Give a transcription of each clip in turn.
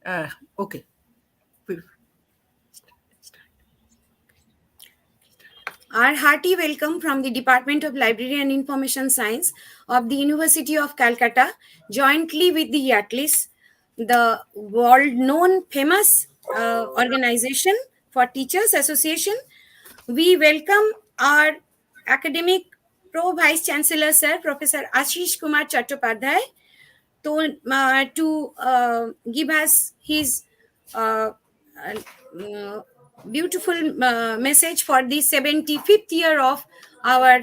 Okay. Our hearty welcome from the Department of Library and Information Science of the University of Calcutta, jointly with the IATLIS, the world-known famous organization for Teachers Association. We welcome our academic Pro-Vice Chancellor, Sir, Professor Ashish Kumar Chattopadhyay, to give us his uh, beautiful message for the 75th year of our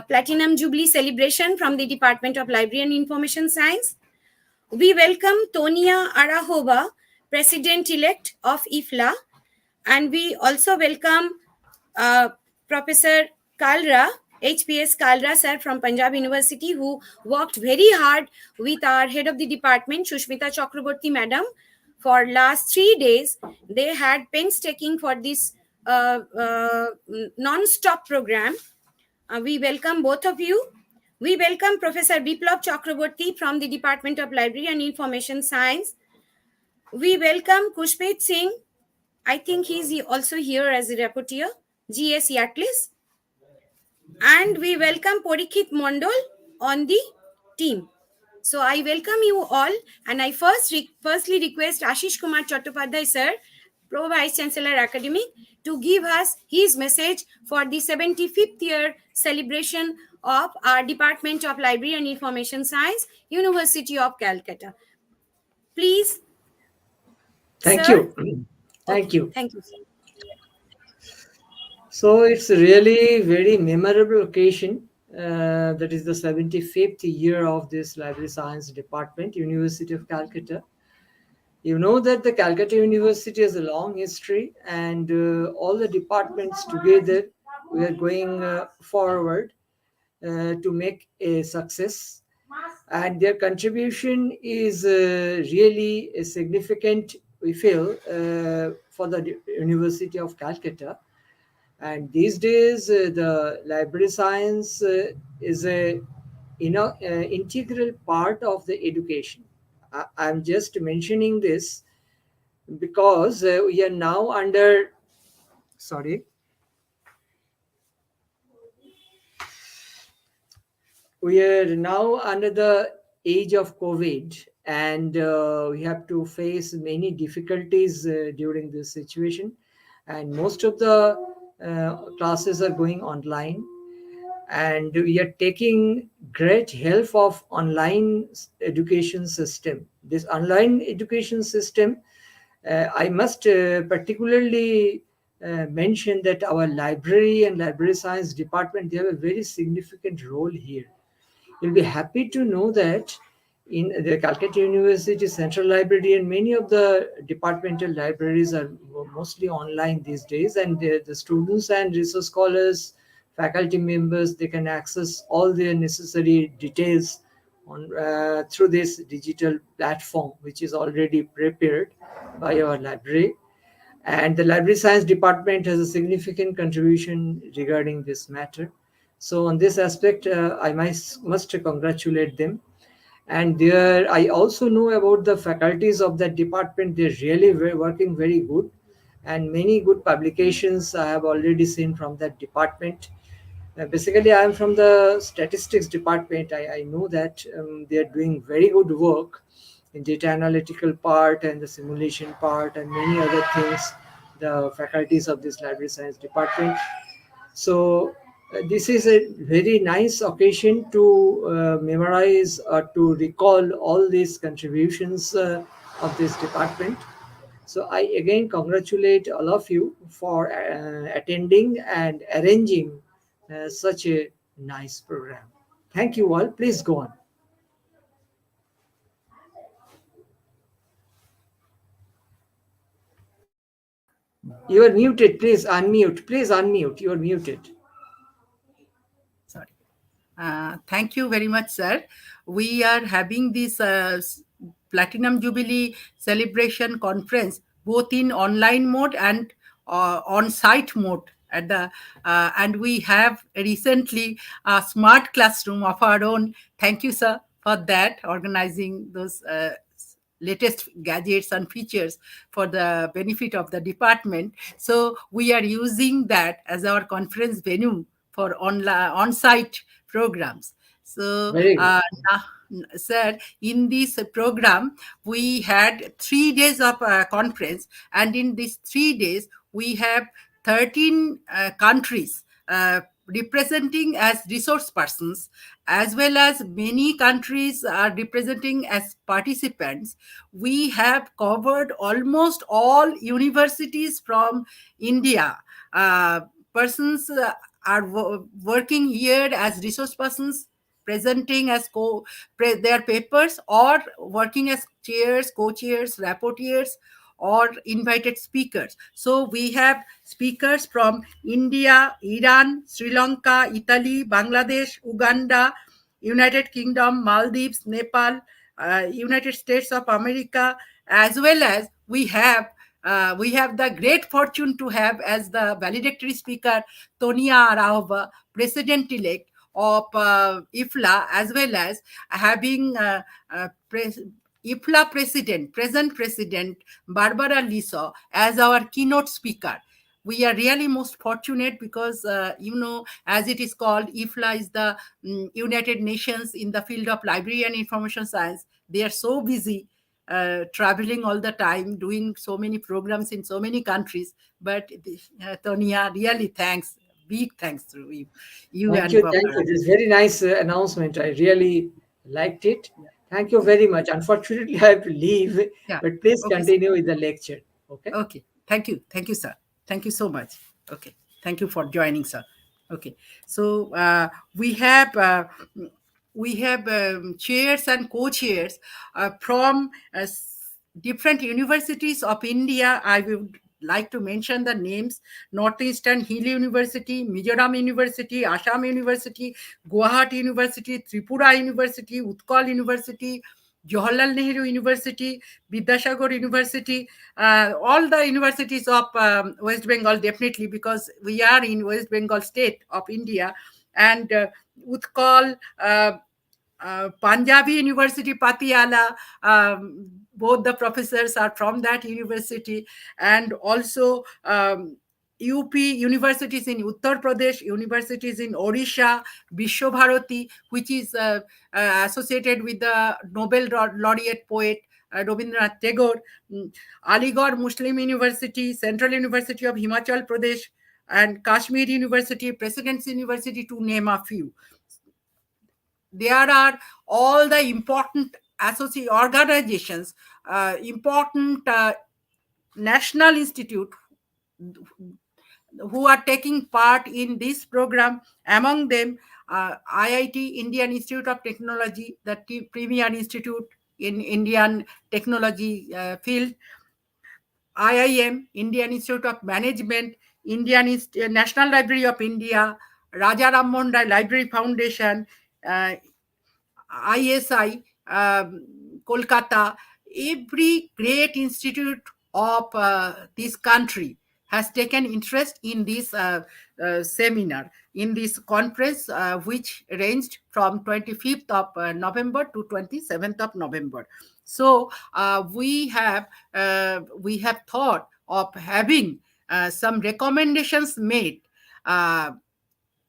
Platinum Jubilee celebration from the Department of Library and Information Science. We welcome Tonia Arahova, President-elect of IFLA, and we also welcome Professor Kalra, HPS Kalra sir from Punjab University, who worked very hard with our head of the department, Susmita Chakraborty madam. For last 3 days, they had painstaking for this non-stop program. We welcome both of you. We welcome Professor Biplab Chakraborty from the Department of Library and Information Science. We welcome Khuspreet Singh. I think he's also here as a rapporteur, GS IATLIS. And we welcome Parikshit Mondal on the team. So I welcome you all, and I firstly request Ashish Kumar Chattopadhyay sir, Pro Vice Chancellor Academic, to give us his message for the 75th year celebration of our Department of Library and Information Science, University of Calcutta. Please, Thank sir. you. Thank Okay, you. thank you, sir. So it's really very memorable occasion. That is the 75th year of this Library Science Department, University of Calcutta. You know that the Calcutta University has a long history, and all the departments together, we are going forward to make a success. And their contribution is really significant, we feel, for the University of Calcutta. And these days, the library science is a integral part of the education. I'm just mentioning this because we are now under, sorry, we are now under the age of COVID, and we have to face many difficulties during this situation. And most of the classes are going online, and we are taking great help of online education system. This online education system, I must particularly mention that our library and library science department, they have a very significant role here. You'll be happy to know that in the Calcutta University Central Library and many of the departmental libraries are mostly online these days, and the students and research scholars, faculty members, they can access all their necessary details on through this digital platform, which is already prepared by our library. And the library science department has a significant contribution regarding this matter. So on this aspect, I must congratulate them. And there, I also know about the faculties of that department. They're really working very good, and many good publications I have already seen from that department. Basically, I am from the statistics department. I know that they are doing very good work in data analytical part and the simulation part and many other things, the faculties of this library science department. So this is a very nice occasion to memorize or to recall all these contributions of this department. So I again congratulate all of you for attending and arranging such a nice program. Thank you all. Please go on. You are muted. Please unmute. Please unmute. You are muted. Sorry. Thank you very much, sir. We are having this Platinum Jubilee celebration conference both in online mode and on-site mode. And we have recently a smart classroom of our own. Thank you, sir, for that, organizing those latest gadgets and features for the benefit of the department. So we are using that as our conference venue for online on-site programs. So, Very good. sir, in this program, we had 3 days of conference, and in these 3 days, we have 13 countries representing as resource persons, as well as many countries are representing as participants. We have covered almost all universities from India. Uh, Persons are working here as resource persons, presenting as their papers, or working as chairs, co-chairs, rapporteurs, or invited speakers. So we have speakers from India, Iran, Sri Lanka, Italy, Bangladesh, Uganda, United Kingdom, Maldives, Nepal, United States of America, as well as we have the great fortune to have as the valedictory speaker Tonia Arahova, President-elect of IFLA, as well as having IFLA present President Barbara Lisa as our keynote speaker. We are really most fortunate because, as it is called, IFLA is the United Nations in the field of library and information science. They are so busy traveling all the time, doing so many programs in so many countries. But Tonia, really thanks, big thanks to you Thank and you. Papa. Thank you. This is very nice announcement. I really liked it. Thank you very much. Unfortunately, I have to leave, Yeah. but please Okay, sir. continue with the lecture. Okay. Okay. Thank you. Thank you, sir. Thank you so much. Okay. Thank you for joining, sir. Okay. So we have chairs and co-chairs from different universities of India. I would like to mention the names: Northeastern Hill University, Mizoram University, Assam University, Guwahati University, Tripura University, Utkal University, Jawaharlal Nehru University, Vidyasagar University, all the universities of West Bengal, definitely, because we are in West Bengal state of India, and Utkal, Punjabi University, Patiala, both the professors are from that university, and also UP universities in Uttar Pradesh, universities in Odisha, Vishwabharati, which is associated with the Nobel laureate poet Rabindranath Tagore, Aligarh Muslim University, Central University of Himachal Pradesh, and Kashmir University, President's University, to name a few. There are all the important associate organizations, important national institute who are taking part in this program. Among them, IIT, Indian Institute of Technology, the premier institute in Indian technology field, IIM, Indian Institute of Management, National Library of India, Raja Ram Mohan Rai Library Foundation, uh, ISI, Kolkata. Every great institute of this country has taken interest in this seminar, in this conference, which ranged from 25th of November to 27th of November. So we have thought of having some recommendations made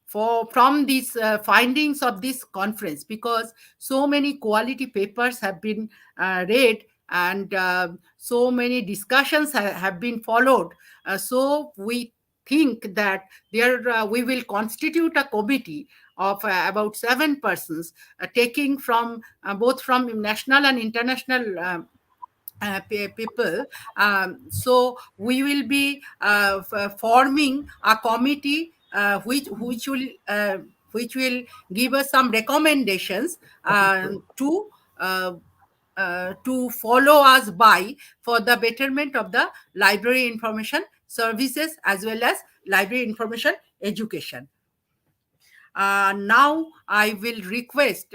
from these findings of this conference, because so many quality papers have been read, and so many discussions have been followed. So we think that we will constitute a committee of about 7 persons, taking from both from national and international people. So we will be forming a committee which will give us some recommendations uh, to follow us by for the betterment of the library information services as well as library information education. Now I will request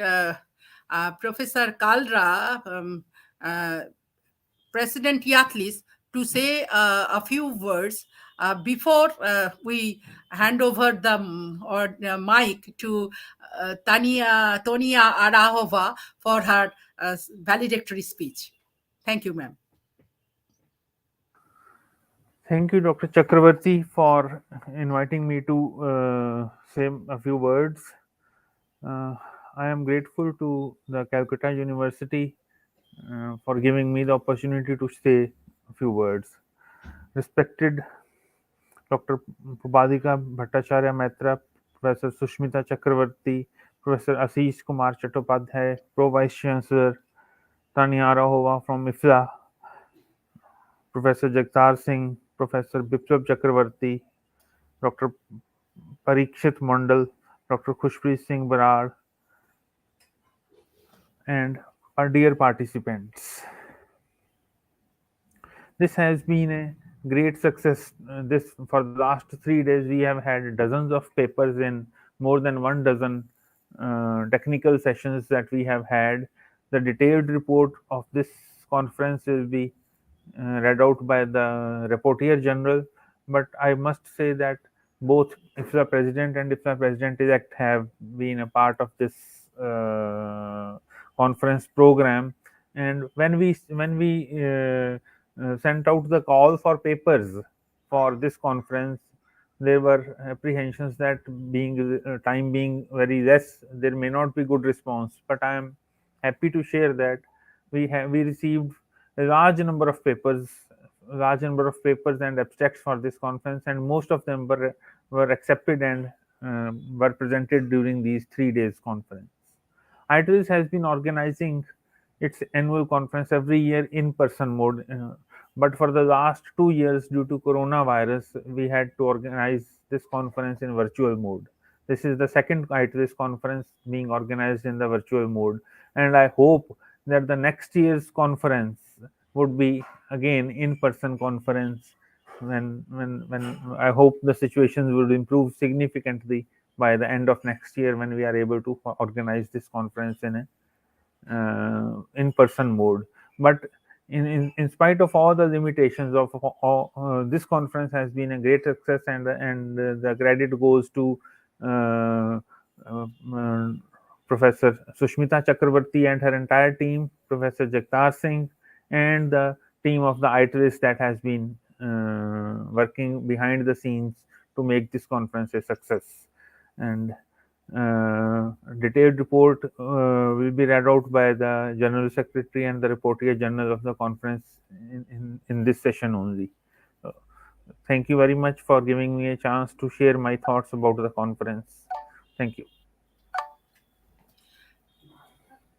Professor Kalra, uh, President IATLIS, to say a few words before we hand over the mic to Tonia Arahova for her valedictory speech. Thank you, ma'am. Thank you, Dr. Chakrabarti, for inviting me to say a few words. Uh, I am grateful to the Calcutta University for giving me the opportunity to say a few words. Respected Dr. Prabhadika Bhattacharya Maitra, Professor Susmita Chakrabarti, Professor Asis Kumar Chattopadhyay, Pro Vice Chancellor Tonia Arahova from IFLA, Professor Jagtar Singh, Professor Biplab Chakrabarti, Dr. Parikshit Mondal, Dr. Khuspreet Singh Barar, and our dear participants. This has been a great success. This for the last 3 days we have had dozens of papers in more than 1 dozen technical sessions that we have had. The detailed report of this conference will be read out by the Rapporteur General. But I must say that both IFLA President and IFLA President-elect have been a part of this conference program. And when we sent out the call for papers for this conference, there were apprehensions that being time being very less, there may not be good response. But I am happy to share that we received a large number of papers and abstracts for this conference, and most of them were accepted and were presented during these 3 days conference. IATLIS has been organizing its annual conference every year in person mode, but for the last 2 years, due to coronavirus, we had to organize this conference in virtual mode. This is the second IATLIS conference being organized in the virtual mode, and I hope that the next year's conference would be again in person conference when I hope the situations will improve significantly by the end of next year, when we are able to organize this conference in a in-person mode. But in spite of all the limitations of this conference has been a great success, and the credit goes to uh, uh, Professor Susmita Chakraborty and her entire team, Professor Jagtar Singh, and the team of the IATLIS that has been working behind the scenes to make this conference a success. And detailed report will be read out by the General Secretary and the Rapporteur General of the conference in this session only. Thank you very much for giving me a chance to share my thoughts about the conference. Thank you.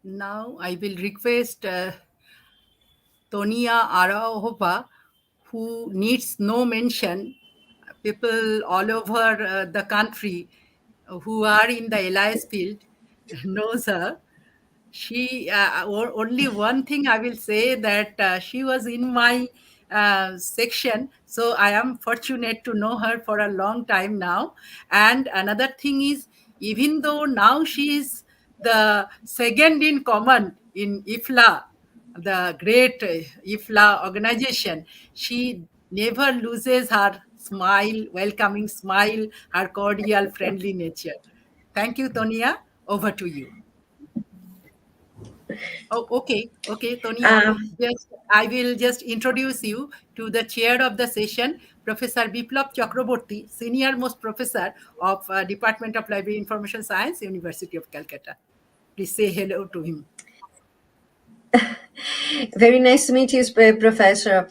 Now I will request Tonia Arahova, who needs no mention. People all over the country who are in the LIS field knows her. She only one thing I will say, that she was in my section, so I am fortunate to know her for a long time now. And another thing is, even though now she is the second in command in IFLA, the great IFLA organization, she never loses her smile, welcoming smile, her cordial, friendly nature. Thank you, Tonia. Over to you. Oh, okay. Okay, Tonia. Just I will just introduce you to the chair of the session, Professor Biplab Chakraborty, senior most professor of Department of Library Information Science, University of Calcutta. Please say hello to him. Very nice to meet you, Professor.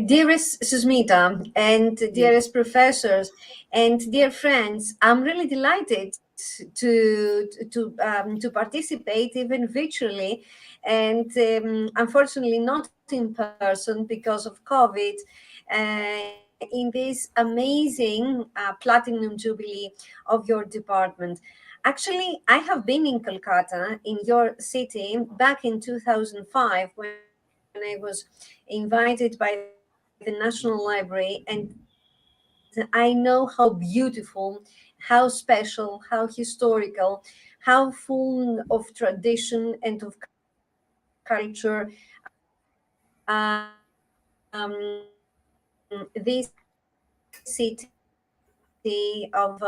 Dearest Susmita and Yes. dearest professors and dear friends, I'm really delighted to participate even virtually, and unfortunately not in person because of COVID. In this amazing Platinum Jubilee of your department. Actually, I have been in Calcutta, in your city, back in 2005 when I was invited by the National Library, and I know how beautiful, how special, how historical, how full of tradition and of culture this city of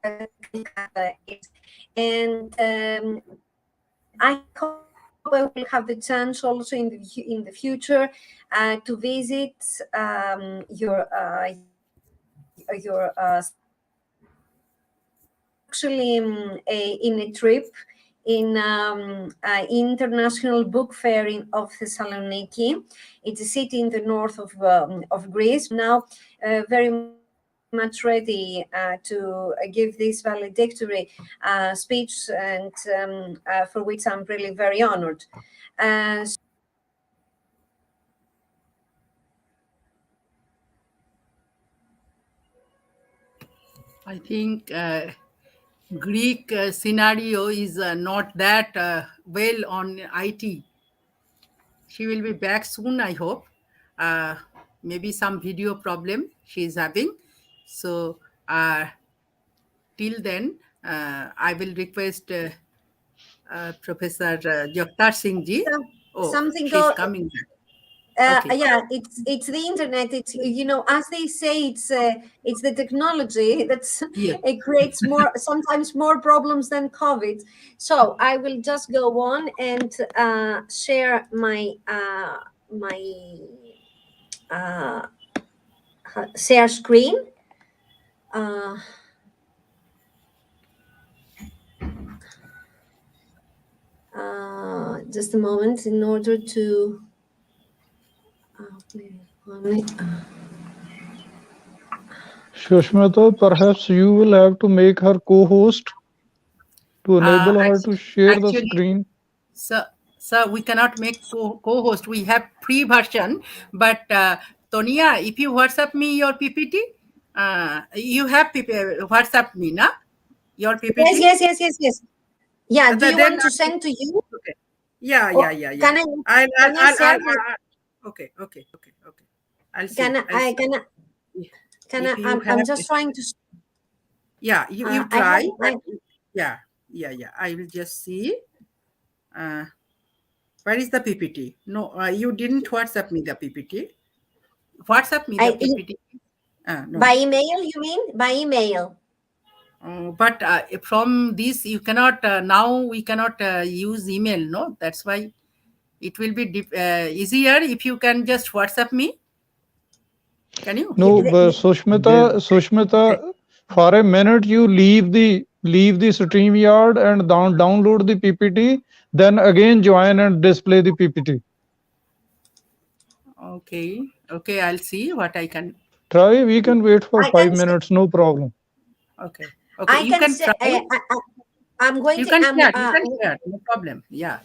Calcutta is. And I hope I will have the chance also in the future to visit your actually in a trip in International Book Fair of Thessaloniki. It's a city in the north of Greece. Now, very much ready to give this valedictory speech, and for which I'm really very honored. I think Greek scenario is not that well on IT. She will be back soon, I hope. Maybe some video problem she is having. So till then, I will request Professor Jagtar Singh ji. Something she's coming back. Okay. Yeah, it's the internet. It's, as they say, it's the technology that's Yes. it creates sometimes more problems than COVID. So I will just go on and share my share screen. Just a moment in order to. Susmita, perhaps you will have to make her co-host to enable her to share the screen. Sir, we cannot make co-host. We have pre-version, but Tonia, if you WhatsApp me your PPT, you have WhatsApp me, na? Your PPT? Yes. Yeah, do you Then want to send to you? Okay. Yeah. Can I share my... Okay. I'll see. I'm just trying to... Yeah, you try. Yeah. I will just see. Where is the PPT? No, you didn't WhatsApp me the PPT. WhatsApp me the PPT. No. By email, you mean? By email. But from this, you cannot, now we cannot use email, no? That's why it will be easier if you can just WhatsApp me. Can you? No, Susmita, for a minute you leave the StreamYard and download the PPT, then again join and display the PPT. Okay, I'll see what I can. Try, we can wait for 5 minutes, no problem. Okay, you can try. I'm going you to... can share, no problem, yeah.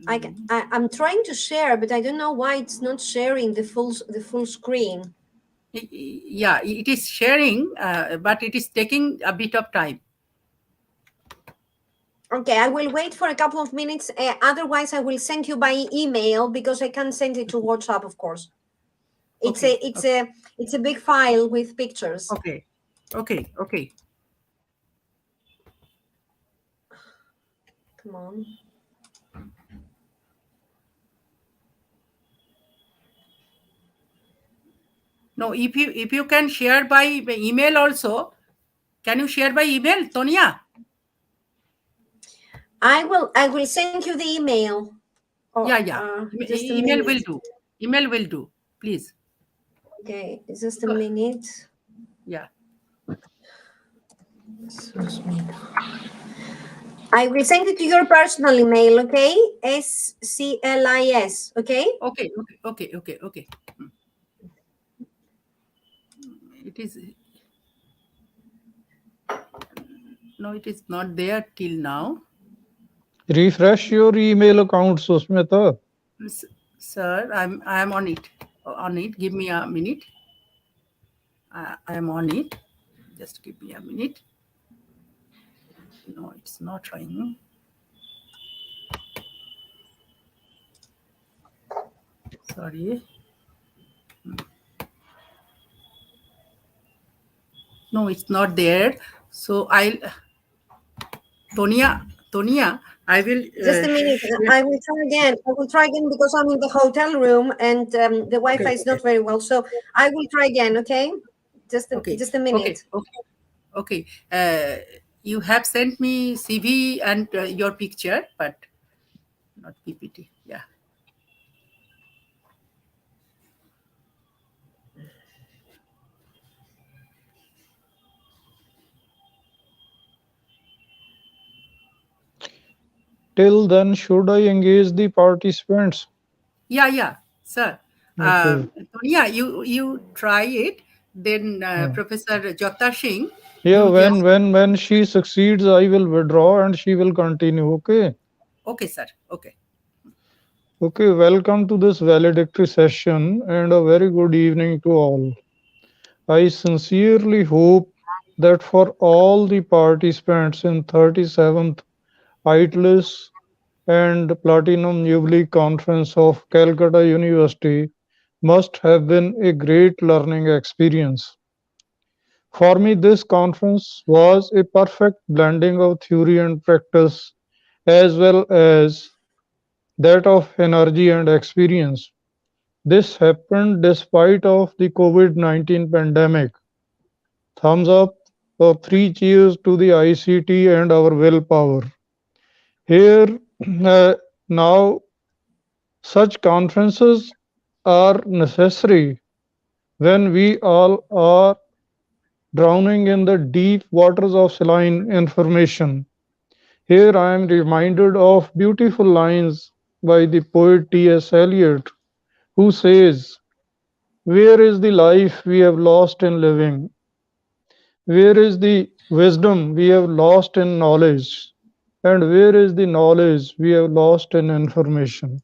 I'm trying to share, but I don't know why it's not sharing the full screen. Yeah, it is sharing, but it is taking a bit of time. Okay, I will wait for a couple of minutes. Otherwise, I will send you by email because I can't send it to WhatsApp, of course. It's a big file with pictures. Okay. Come on. No, if you can share by email also, can you share by email, Tonia? I will send you the email. Yeah. Email will do. Email will do, please. Okay, just a minute. Yeah. I will send it to your personal email, okay? SCLIS, okay? Okay. It is... No, it is not there till now. Refresh your email account, Susmita. Sir, I am on it. Give me a minute. I am on it. Just give me a minute. No, it's not trying. Sorry. No, it's not there. So Tonia, I will... Just a minute. I will try again because I'm in the hotel room and the Wi-Fi is not very well. So I will try again, okay? Just a minute. Okay. You have sent me CV and your picture, but not PPT. Yeah. Till then, should I engage the participants? Yeah, sir. Okay. Tonia, you try it. Then Yeah. Professor Jagtar Singh, Yeah, you just when she succeeds, I will withdraw and she will continue. Okay. okay, sir. Okay. Okay, welcome to this valedictory session and a very good evening to all. I sincerely hope that for all the participants in 37th IATLIS and Platinum Jubilee Conference of Calcutta University must have been a great learning experience. For me, this conference was a perfect blending of theory and practice, as well as that of energy and experience. This happened despite of the COVID-19 pandemic. Thumbs up or three cheers to the ICT and our willpower. Here, now, such conferences are necessary when we all are drowning in the deep waters of saline information. Here I am reminded of beautiful lines by the poet T.S. Eliot, who says, "Where is the life we have lost in living? Where is the wisdom we have lost in knowledge? And where is the knowledge we have lost in information?"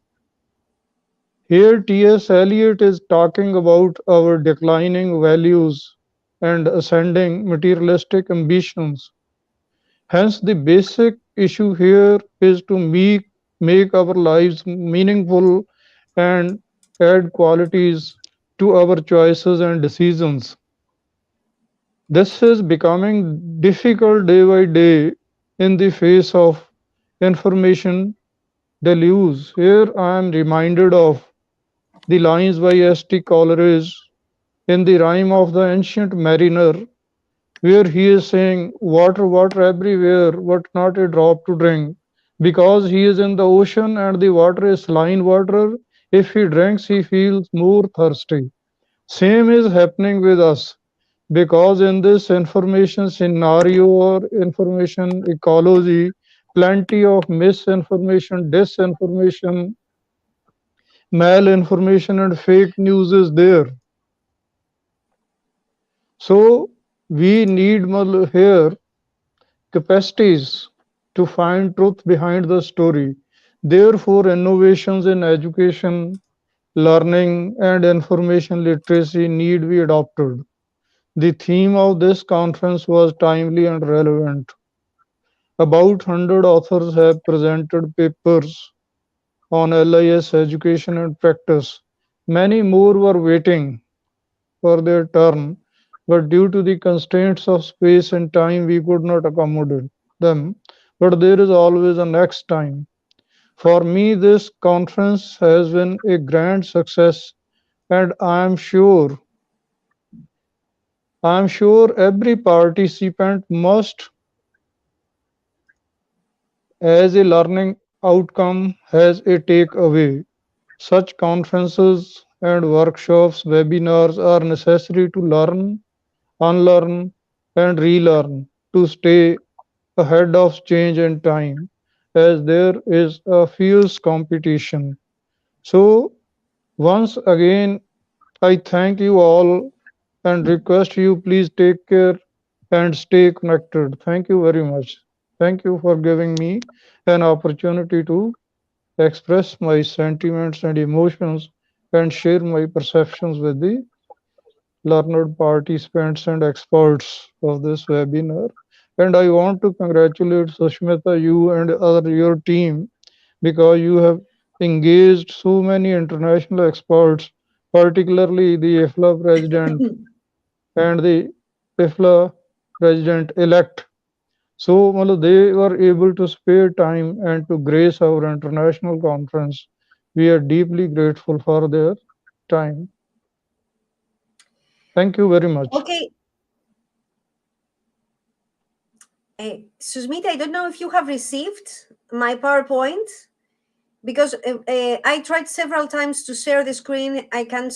Here T.S. Eliot is talking about our declining values and ascending materialistic ambitions. Hence, the basic issue here is to make our lives meaningful and add qualities to our choices and decisions. This is becoming difficult day by day in the face of information deluge. Here I am reminded of the lines by S.T. Coleridge in the rhyme of the Ancient Mariner, where he is saying, "Water, water everywhere, but not a drop to drink." Because he is in the ocean and the water is saline water, if he drinks, he feels more thirsty. Same is happening with us, because in this information scenario or information ecology, plenty of misinformation, disinformation, malinformation, and fake news is there. So we need here capacities to find truth behind the story. Therefore, innovations in education, learning, and information literacy need be adopted. The theme of this conference was timely and relevant. About 100 authors have presented papers on LIS education and practice. Many more were waiting for their turn, but due to the constraints of space and time, we could not accommodate them. But there is always a next time. For me, this conference has been a grand success, and I am sure every participant must, as a learning outcome, has a takeaway. Such conferences and workshops, webinars are necessary to learn, unlearn, and relearn to stay ahead of change and time, as there is a fierce competition. So, once again, I thank you all and request you please take care and stay connected. Thank you very much. Thank you for giving me an opportunity to express my sentiments and emotions and share my perceptions with the learned participants and experts of this webinar. And I want to congratulate Susmita, you and your team, because you have engaged so many international experts, particularly the IFLA president and the IFLA president elect. So they were able to spare time and to grace our international conference. We are deeply grateful for their time. Thank you very much. Okay. Susmita, I don't know if you have received my PowerPoint. because I tried several times to share the screen. I can't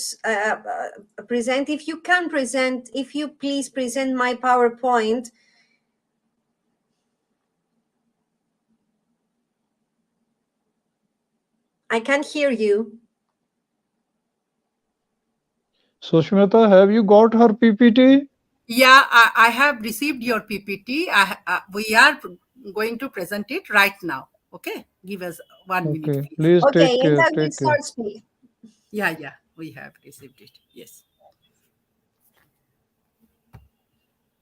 present. If you can present, if you please present my PowerPoint. I can't hear you. Susmita, have you got her PPT? Yeah, I have received your PPT. We are going to present it right now. Okay, give us 1 minute, Okay, please. please Okay, take and care. I will Take care. start speaking. Yeah, we have received it. Yes.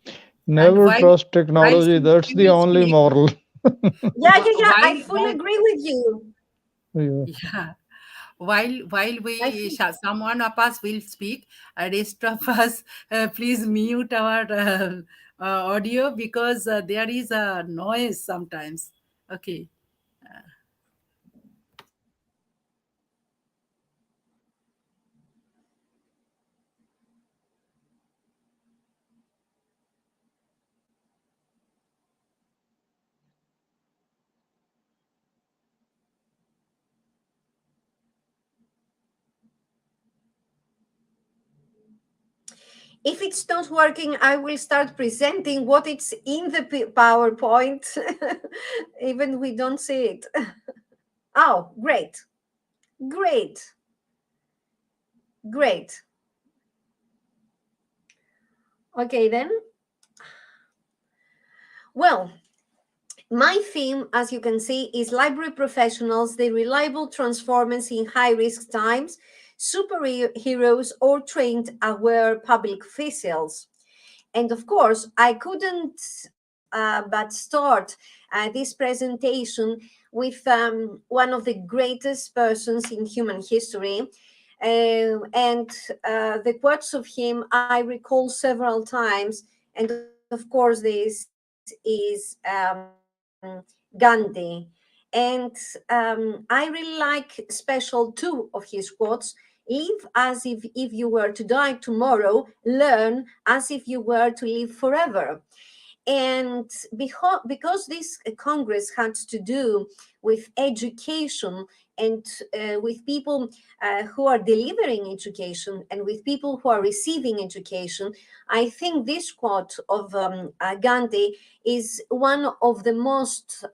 And Never trust technology. That's the will only speak, moral. Yeah, I fully while agree with you. Yeah. yeah, while I we feel, someone of us will speak, rest of us please mute our audio, because there is a noise sometimes. Okay. if it's not working, I will start presenting what it's in the PowerPoint, even we don't see it. Oh, great, great, great. Okay, then. Well, my theme, as you can see, is library professionals, the reliable transformers in high-risk times, superheroes, or trained, aware public officials. And of course, I couldn't but start this presentation with one of the greatest persons in human history. And the quotes of him I recall several times. And of course, this is Gandhi. And I really like special two of his quotes. Live as if you were to die tomorrow, learn as if you were to live forever. And because this Congress had to do with education and with people who are delivering education and with people who are receiving education, I think this quote of Gandhi is one of the most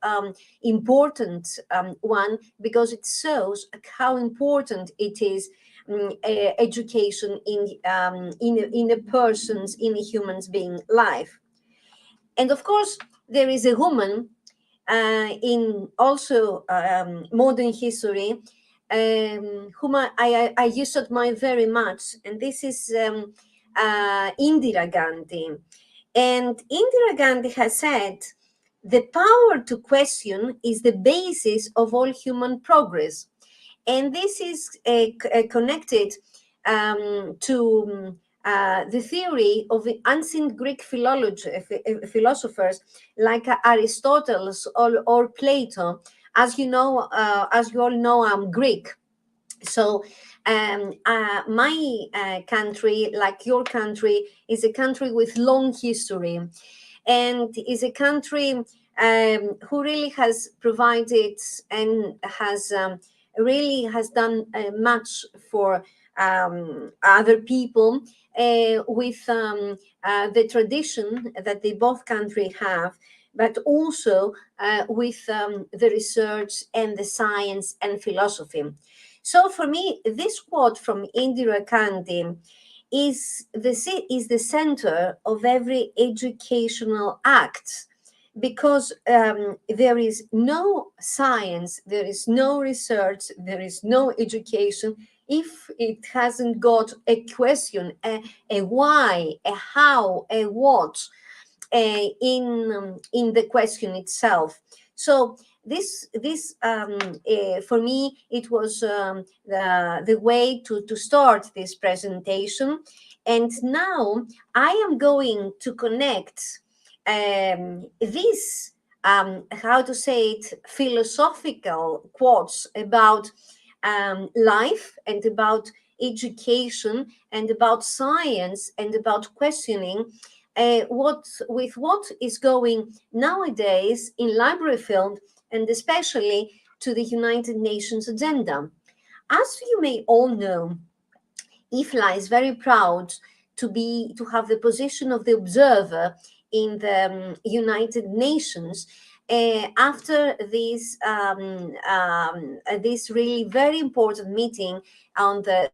important one, because it shows how important it is, education in a person's, in a human's being life. And of course, there is a woman in also modern history whom I used to admire very much, and this is Indira Gandhi. And Indira Gandhi has said, the power to question is the basis of all human progress. And this is connected to the theory of the ancient Greek philosophers like Aristotle or Plato. As you know, as you all know, I'm Greek. So my country, like your country, is a country with long history, and is a country who really has provided and has really has done much for other people with the tradition that they both countries have, but also with the research and the science and philosophy. So for me, this quote from Indira Gandhi is the center of every educational act, because there is no science, there is no research, there is no education if it hasn't got a question, a why, a how, a what in the question itself. So this for me, it was the way to start this presentation. And now I am going to connect this how to say it, philosophical quotes about life and about education and about science and about questioning what is going nowadays in library field, and especially to the United Nations agenda. As you may all know, IFLA is very proud to have the position of the observer in the United Nations after this really very important meeting on the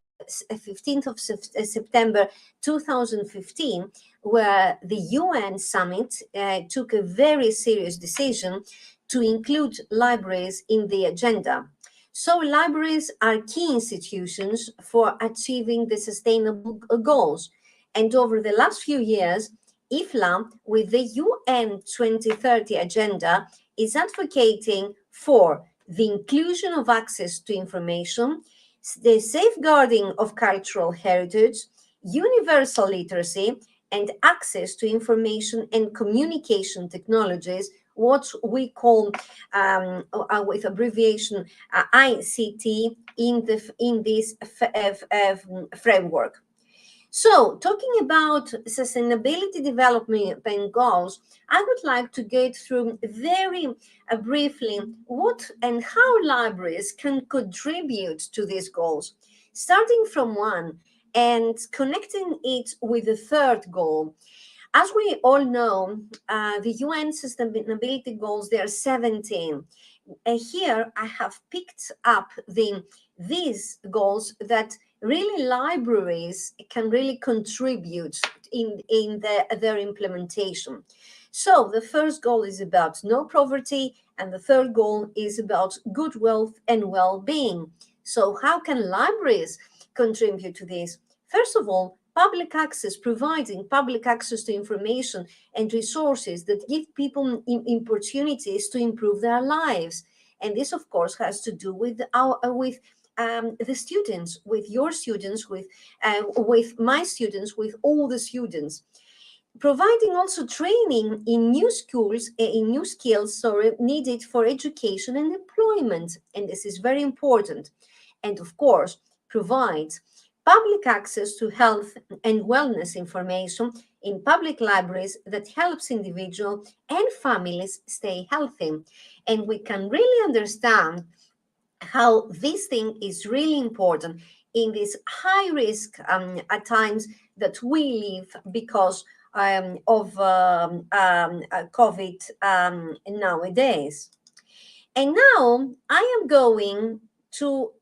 15th of September 2015, where the UN summit took a very serious decision to include libraries in the agenda. So libraries are key institutions for achieving the sustainable goals. And over the last few years, IFLA, with the UN 2030 agenda, is advocating for the inclusion of access to information, the safeguarding of cultural heritage, universal literacy, and access to information and communication technologies, what we call, with abbreviation, ICT, in this framework. So, talking about sustainability development goals, I would like to get through very briefly what and how libraries can contribute to these goals, starting from one and connecting it with the third goal. As we all know, the UN sustainability goals, there are 17. Here I have picked up these goals that really libraries can really contribute in their implementation. So the first goal is about no poverty, and the third goal is about good wealth and well-being. So how can libraries contribute to this? First of all, public access, providing public access to information and resources that give people opportunities to improve their lives. And this, of course, has to do with the students, with your students, with my students, with all the students. Providing also training in new skills, needed for education and employment. And this is very important. And of course, provides public access to health and wellness information in public libraries that helps individuals and families stay healthy. And we can really understand how this thing is really important in this high risk at times that we live because of COVID nowadays. And now I am going to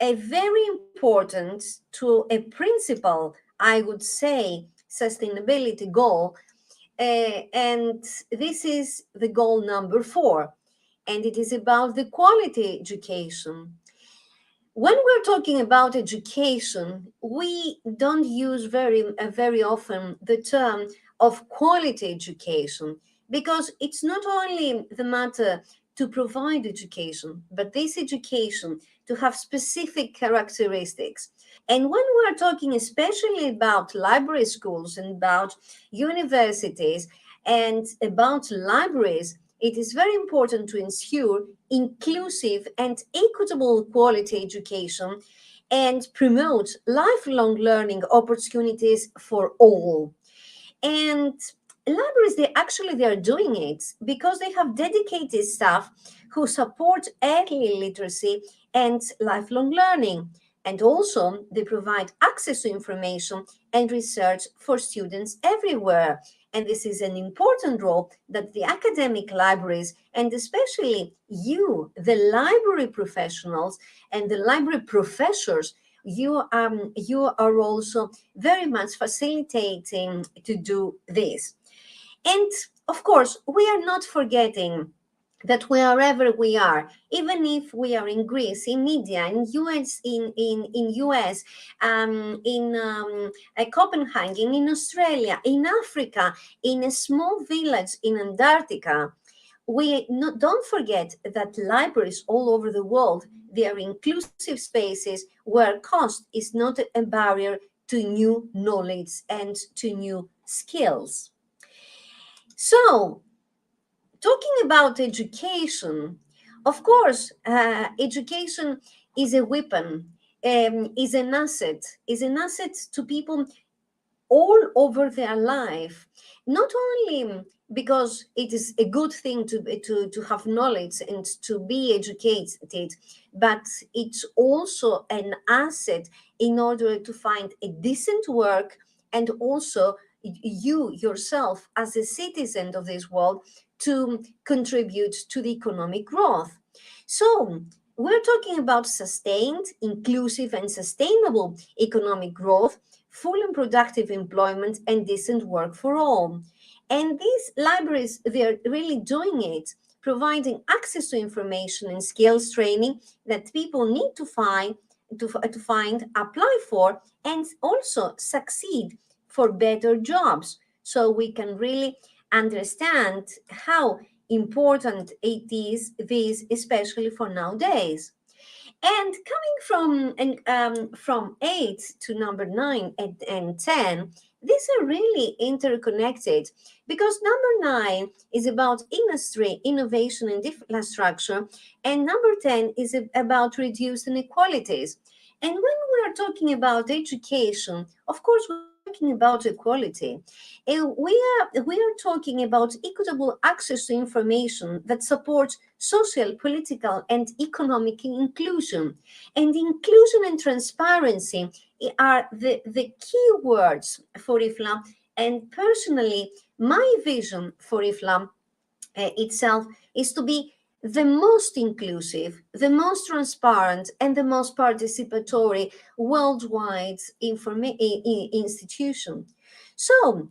a very important, to a principal, I would say, sustainability goal. And this is the goal number 4, and it is about the quality education. When we're talking about education, we don't use very often the term of quality education, because it's not only the matter to provide education, but this education to have specific characteristics. And when we're talking especially about library schools and about universities and about libraries, it is very important to ensure inclusive and equitable quality education and promote lifelong learning opportunities for all. And libraries, they are doing it because they have dedicated staff who support early literacy and lifelong learning. And also, they provide access to information and research for students everywhere. And this is an important role that the academic libraries, and especially you, the library professionals and the library professors, you are also very much facilitating to do this. And of course, we are not forgetting that wherever we are, even if we are in Greece, in India, in US, in US, in Copenhagen, in Australia, in Africa, in a small village in Antarctica, don't forget that libraries all over the world, they are inclusive spaces where cost is not a barrier to new knowledge and to new skills. So, talking about education, of course, education is a weapon, is an asset to people all over their life, not only because it is a good thing to have knowledge and to be educated, but it's also an asset in order to find a decent work, and also you yourself as a citizen of this world to contribute to the economic growth. So we're talking about sustained, inclusive, and sustainable economic growth, full and productive employment, and decent work for all. And these libraries, they're really doing it, providing access to information and skills training that people need to find, apply for, and also succeed for better jobs. So we can really understand how important it is, this, especially for nowadays. And from 8 to number 9 and 10, these are really interconnected, because number 9 is about industry, innovation, and infrastructure, and number 10 is about reduced inequalities. And when we are talking about education, of course, we're talking about equality. We are talking about equitable access to information that supports social, political, and economic inclusion. And inclusion and transparency are the key words for IFLA. And personally, my vision for IFLA itself is to be the most inclusive, the most transparent, and the most participatory worldwide institution. So,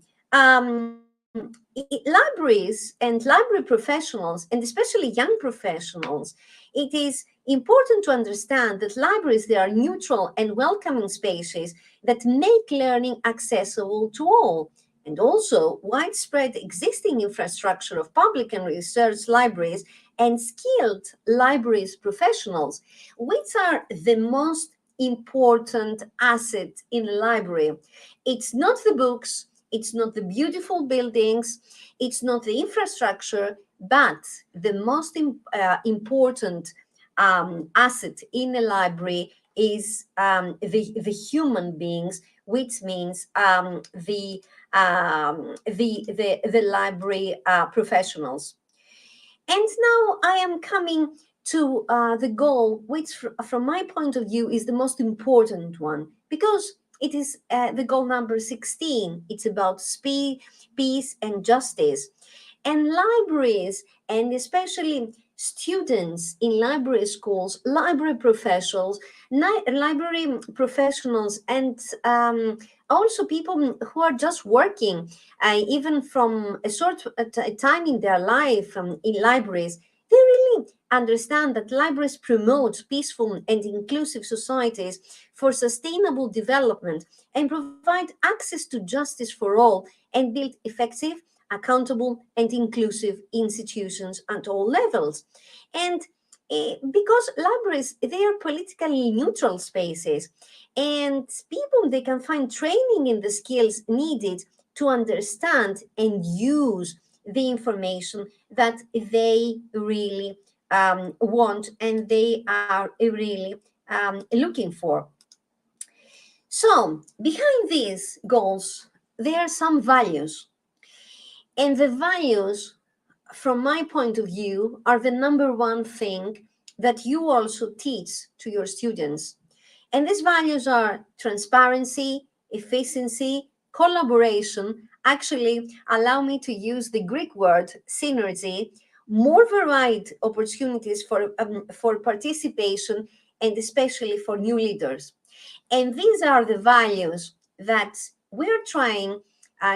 libraries and library professionals, and especially young professionals, it is important to understand that libraries, they are neutral and welcoming spaces that make learning accessible to all. And also widespread existing infrastructure of public and research libraries and skilled libraries professionals, which are the most important asset in a library. It's not the books, it's not the beautiful buildings, it's not the infrastructure, but the most important asset in a library is the human beings, which means the library professionals. And now I am coming to the goal, which from my point of view is the most important one, because it is the goal number 16. It's about peace and justice. And libraries, and especially students in library schools, library professionals, and also people who are just working, even from a short time in their life in libraries, they really understand that libraries promote peaceful and inclusive societies for sustainable development and provide access to justice for all and build effective, accountable, and inclusive institutions at all levels. And because libraries, they are politically neutral spaces, and people, they can find training in the skills needed to understand and use the information that they really want and they are really looking for. So behind these goals, there are some values. And the values, from my point of view, are the number one thing that you also teach to your students. And these values are transparency, efficiency, collaboration. Actually, allow me to use the Greek word synergy, more varied opportunities for participation, and especially for new leaders. And these are the values that we're trying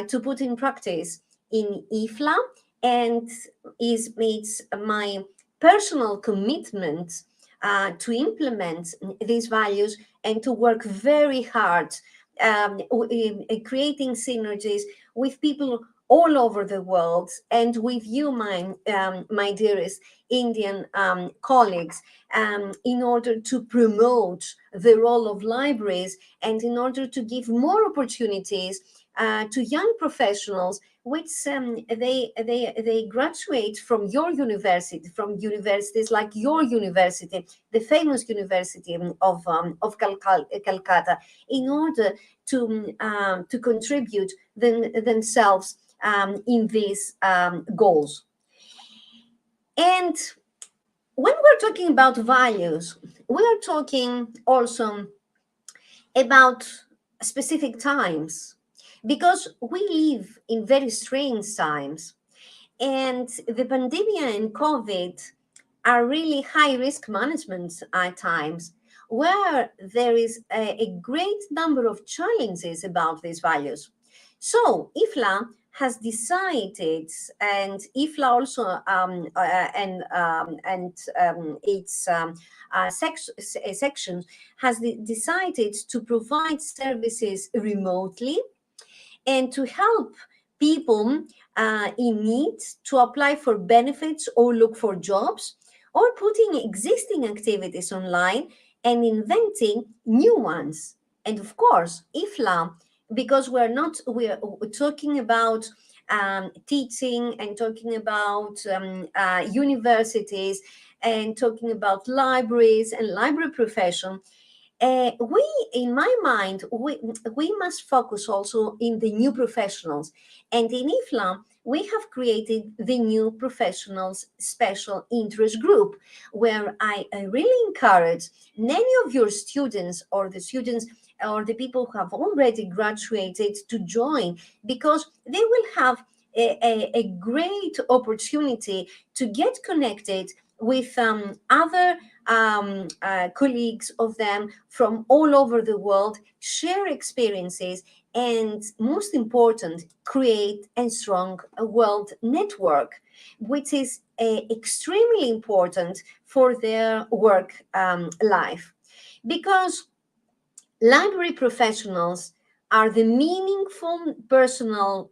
to put in practice in IFLA, and it's my personal commitment to implement these values and to work very hard in creating synergies with people all over the world, and with you, my dearest Indian colleagues, in order to promote the role of libraries and in order to give more opportunities to young professionals, which they graduate from your university, from universities like your university, the famous University of Calcutta, in order to contribute themselves in these goals. And when we're talking about values, we are talking also about specific times, because we live in very strange times, and the pandemic and COVID are really high risk management times, where there is a great number of challenges about these values. So IFLA has decided, and IFLA also its sections has decided to provide services remotely and to help people in need to apply for benefits or look for jobs, or putting existing activities online and inventing new ones. And of course, IFLA, because we're talking about teaching and talking about universities and talking about libraries and library profession, in my mind, we must focus also in the new professionals. And in IFLA, we have created the new professionals special interest group, where I really encourage many of your students or the people who have already graduated to join, because they will have a great opportunity to get connected with other colleagues of them from all over the world, share experiences, and most important, create a strong world network, which is extremely important for their work life. Because library professionals are the meaningful personal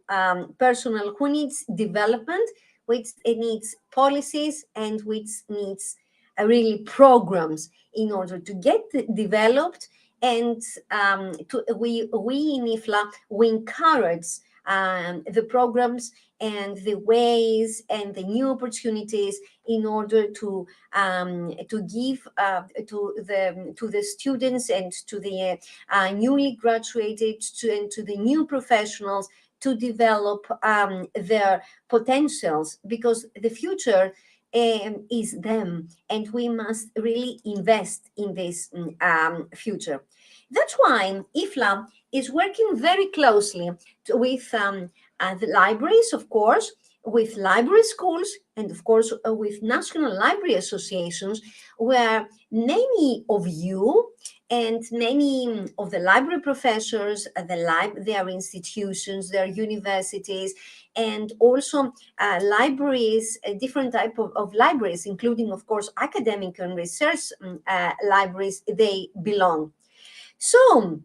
who needs development, which needs policies, and which needs really programs in order to get developed. And we in IFLA, we encourage the programs and the ways and the new opportunities in order to give to the students and to the newly graduated and to the new professionals to develop their potentials, because the future is them, and we must really invest in this future. That's why IFLA is working very closely with the libraries, of course, with library schools, and of course with national library associations, where many of you and many of the library professors, their institutions, their universities, and also libraries, different type of libraries, including, of course, academic and research libraries, they belong. So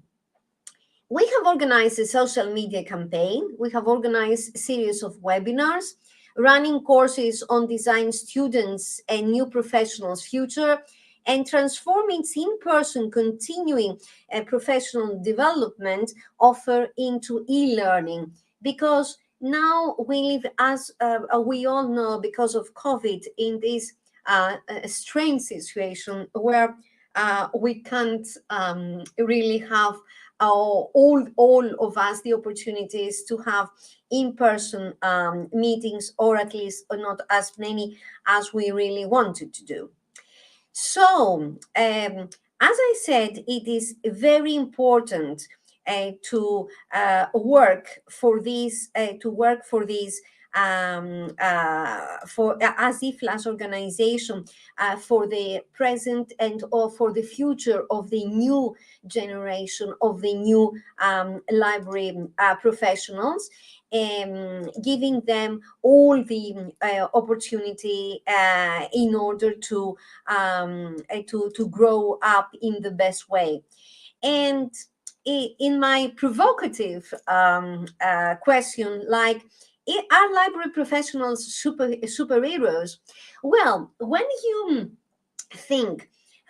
we have organized a social media campaign. We have organized a series of webinars, running courses on design students and new professionals' future, and transforming in-person continuing professional development offer into e-learning. Because now we live, as we all know, because of COVID, in this strange situation where we can't really have all of us the opportunities to have in-person meetings, or at least not as many as we really wanted to do. So, as I said, it is very important to work for this, for as IFLA's organization for the present and or for the future of the new generation of the new library professionals, giving them all the opportunity in order to grow up in the best way. And in my provocative question, like, Are library professionals superheroes? Well, when you think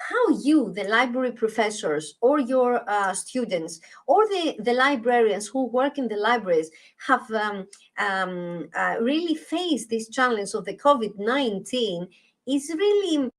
how you, the library professors, or your students, or the librarians who work in the libraries have really faced this challenge of the COVID-19 is really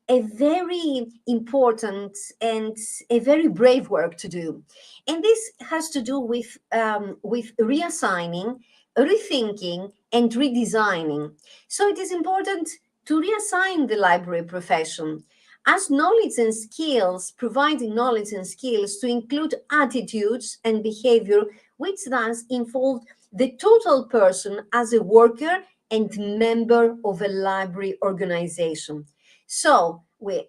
a very important and a very brave work to do. And this has to do with reassigning, rethinking, and redesigning. So it is important to reassign the library profession as knowledge and skills, providing knowledge and skills to include attitudes and behavior, which thus involve the total person as a worker and member of a library organization. So we're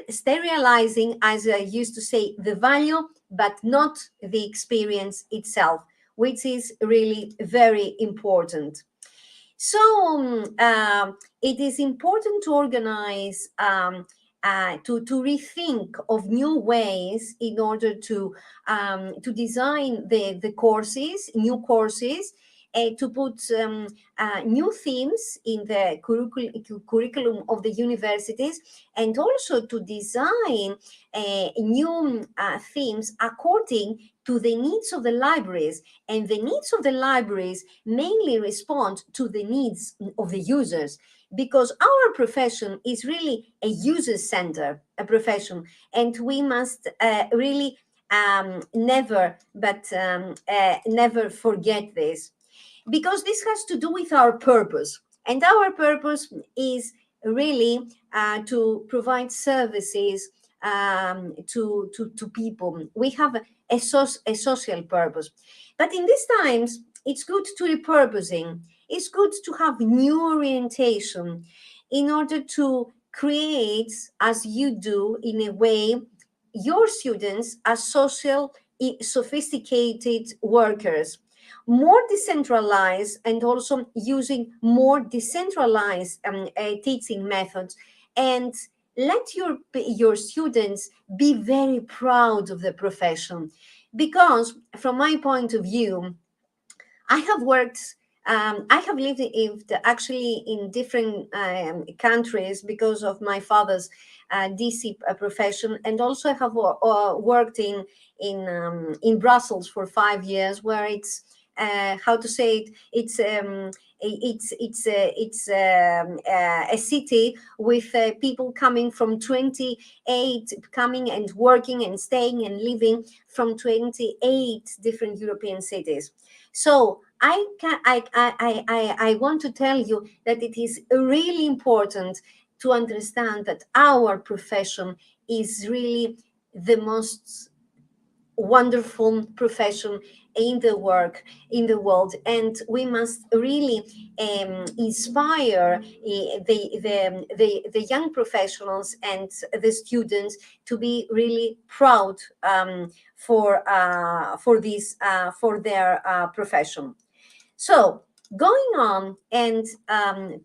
sterilizing, as I used to say, the value, but not the experience itself, which is really very important. So it is important to organize, to rethink of new ways in order to design the courses, new courses, to put new themes in the curriculum of the universities, and also to design new themes according to the needs of the libraries. And the needs of the libraries mainly respond to the needs of the users, because our profession is really a user-centered profession, and we must really never forget this, because this has to do with our purpose. And our purpose is really to provide services to people. We have a social purpose. But in these times, it's good to repurposing. It's good to have new orientation in order to create, as you do in a way, your students as social, sophisticated workers, more decentralized, and also using more decentralized teaching methods. And let your students be very proud of the profession, because from my point of view, I have worked, I have lived actually in different countries because of my father's DC profession, and also I have worked in Brussels for 5 years, where it's how to say it, it's a city with people coming from 28, coming and working and staying and living from 28 different European cities. So I want to tell you that it is really important to understand that our profession is really the most wonderful profession in the world, and we must really inspire the young professionals and the students to be really proud for their profession. So going on and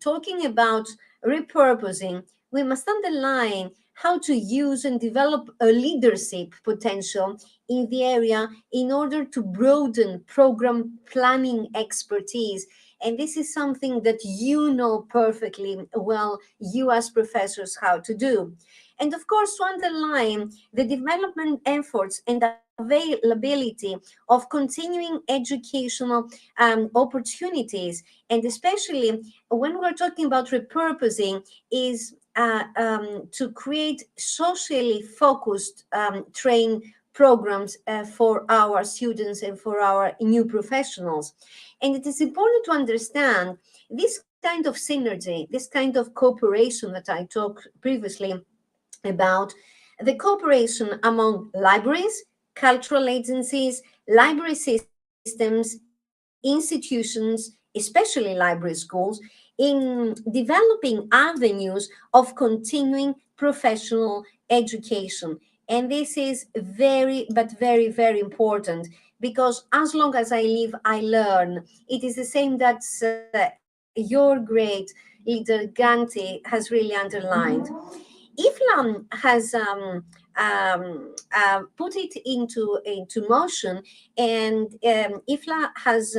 talking about repurposing, we must underline how to use and develop a leadership potential in the area in order to broaden program planning expertise. And this is something that you know perfectly well, you as professors, how to do. And of course, to underline the development efforts and availability of continuing educational opportunities, and especially when we're talking about repurposing, is to create socially focused train programs for our students and for our new professionals. And it is important to understand this kind of synergy, this kind of cooperation that I talked previously about, the cooperation among libraries, cultural agencies, library systems, institutions, especially library schools, in developing avenues of continuing professional education. And this is very, but very, very important, because as long as I live, I learn. It is the same that your great leader Gandhi has really underlined. IFLA has put it into motion, and IFLA has,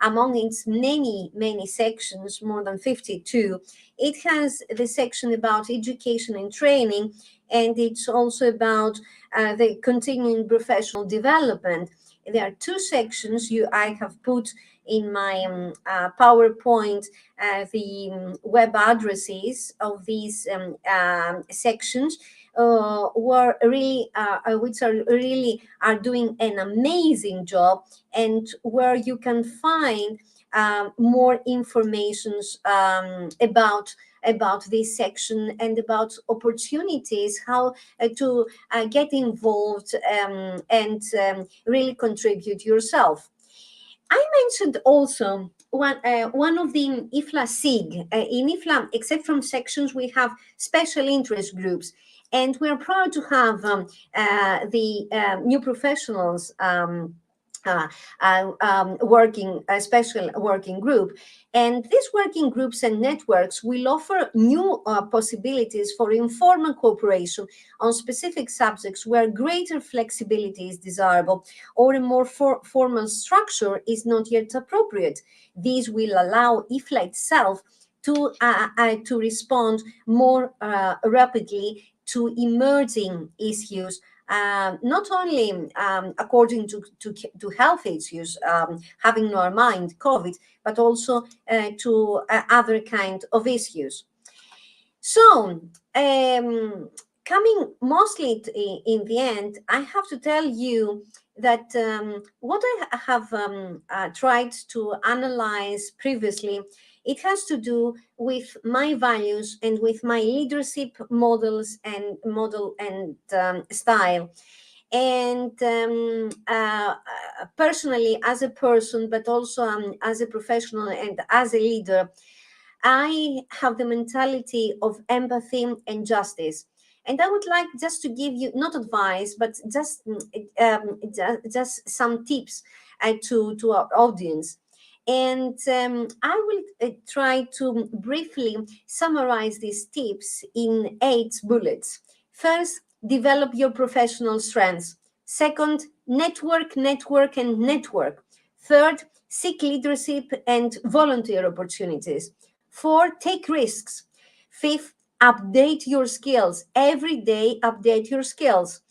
among its many sections, more than 52, it has the section about education and training, and it's also about the continuing professional development. There are two sections I have put in my PowerPoint, the web addresses of these sections, which are doing an amazing job, and where you can find more information about this section and about opportunities, how to get involved and really contribute yourself. I mentioned also one of the IFLA-SIG. In IFLA, except from sections, we have special interest groups. And we're proud to have the new professionals working, a special working group. And these working groups and networks will offer new possibilities for informal cooperation on specific subjects where greater flexibility is desirable or a more formal structure is not yet appropriate. These will allow IFLA itself to respond more rapidly to emerging issues, not only according to health issues, having in our mind COVID, but also to other kind of issues. So, coming mostly in the end, I have to tell you that what I have tried to analyze previously, it has to do with my values and with my leadership models and style. And personally, as a person, but also as a professional and as a leader, I have the mentality of empathy and justice. And I would like just to give you, not advice, but just some tips to our audience. And I will try to briefly summarize these tips in 8 bullets. First, develop your professional strengths. Second, network, and network. Third, seek leadership and volunteer opportunities. 4, take risks. 5th, update your skills. Every day, update your skills.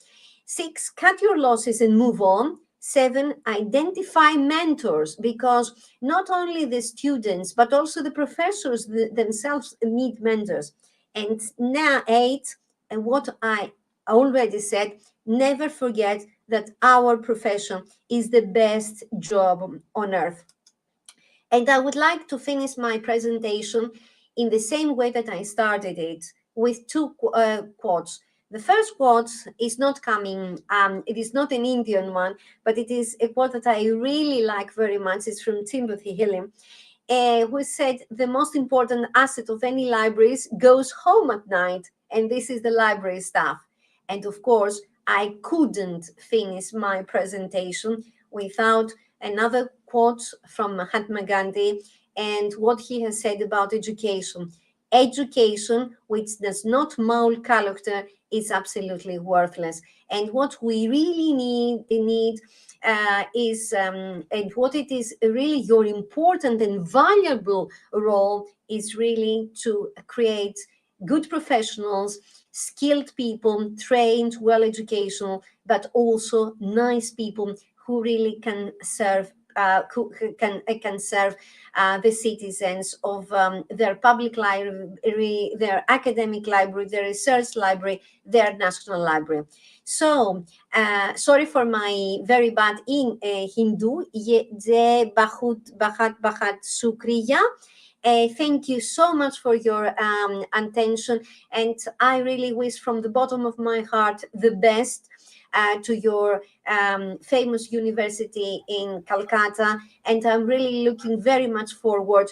6, cut your losses and move on. 7, identify mentors, because not only the students, but also the professors themselves need mentors. And now 8, and what I already said, never forget that our profession is the best job on earth. And I would like to finish my presentation in the same way that I started it, with 2 quotes. The first quote is not coming, it is not an Indian one, but it is a quote that I really like very much. It's from Timothy Hilling, who said, the most important asset of any libraries goes home at night, and this is the library staff. And of course, I couldn't finish my presentation without another quote from Mahatma Gandhi and what he has said about education. Education which does not mold character is absolutely worthless. And what we really need is, and what it is really your important and valuable role is really to create good professionals, skilled people, trained, well-educational, but also nice people who really can serve who can serve the citizens of their public library, their academic library, their research library, their national library. So, sorry for my very bad in Hindu. Ye Bahat Sukriya. Thank you so much for your attention, and I really wish from the bottom of my heart the best to your famous university in Calcutta, and I'm really looking very much forward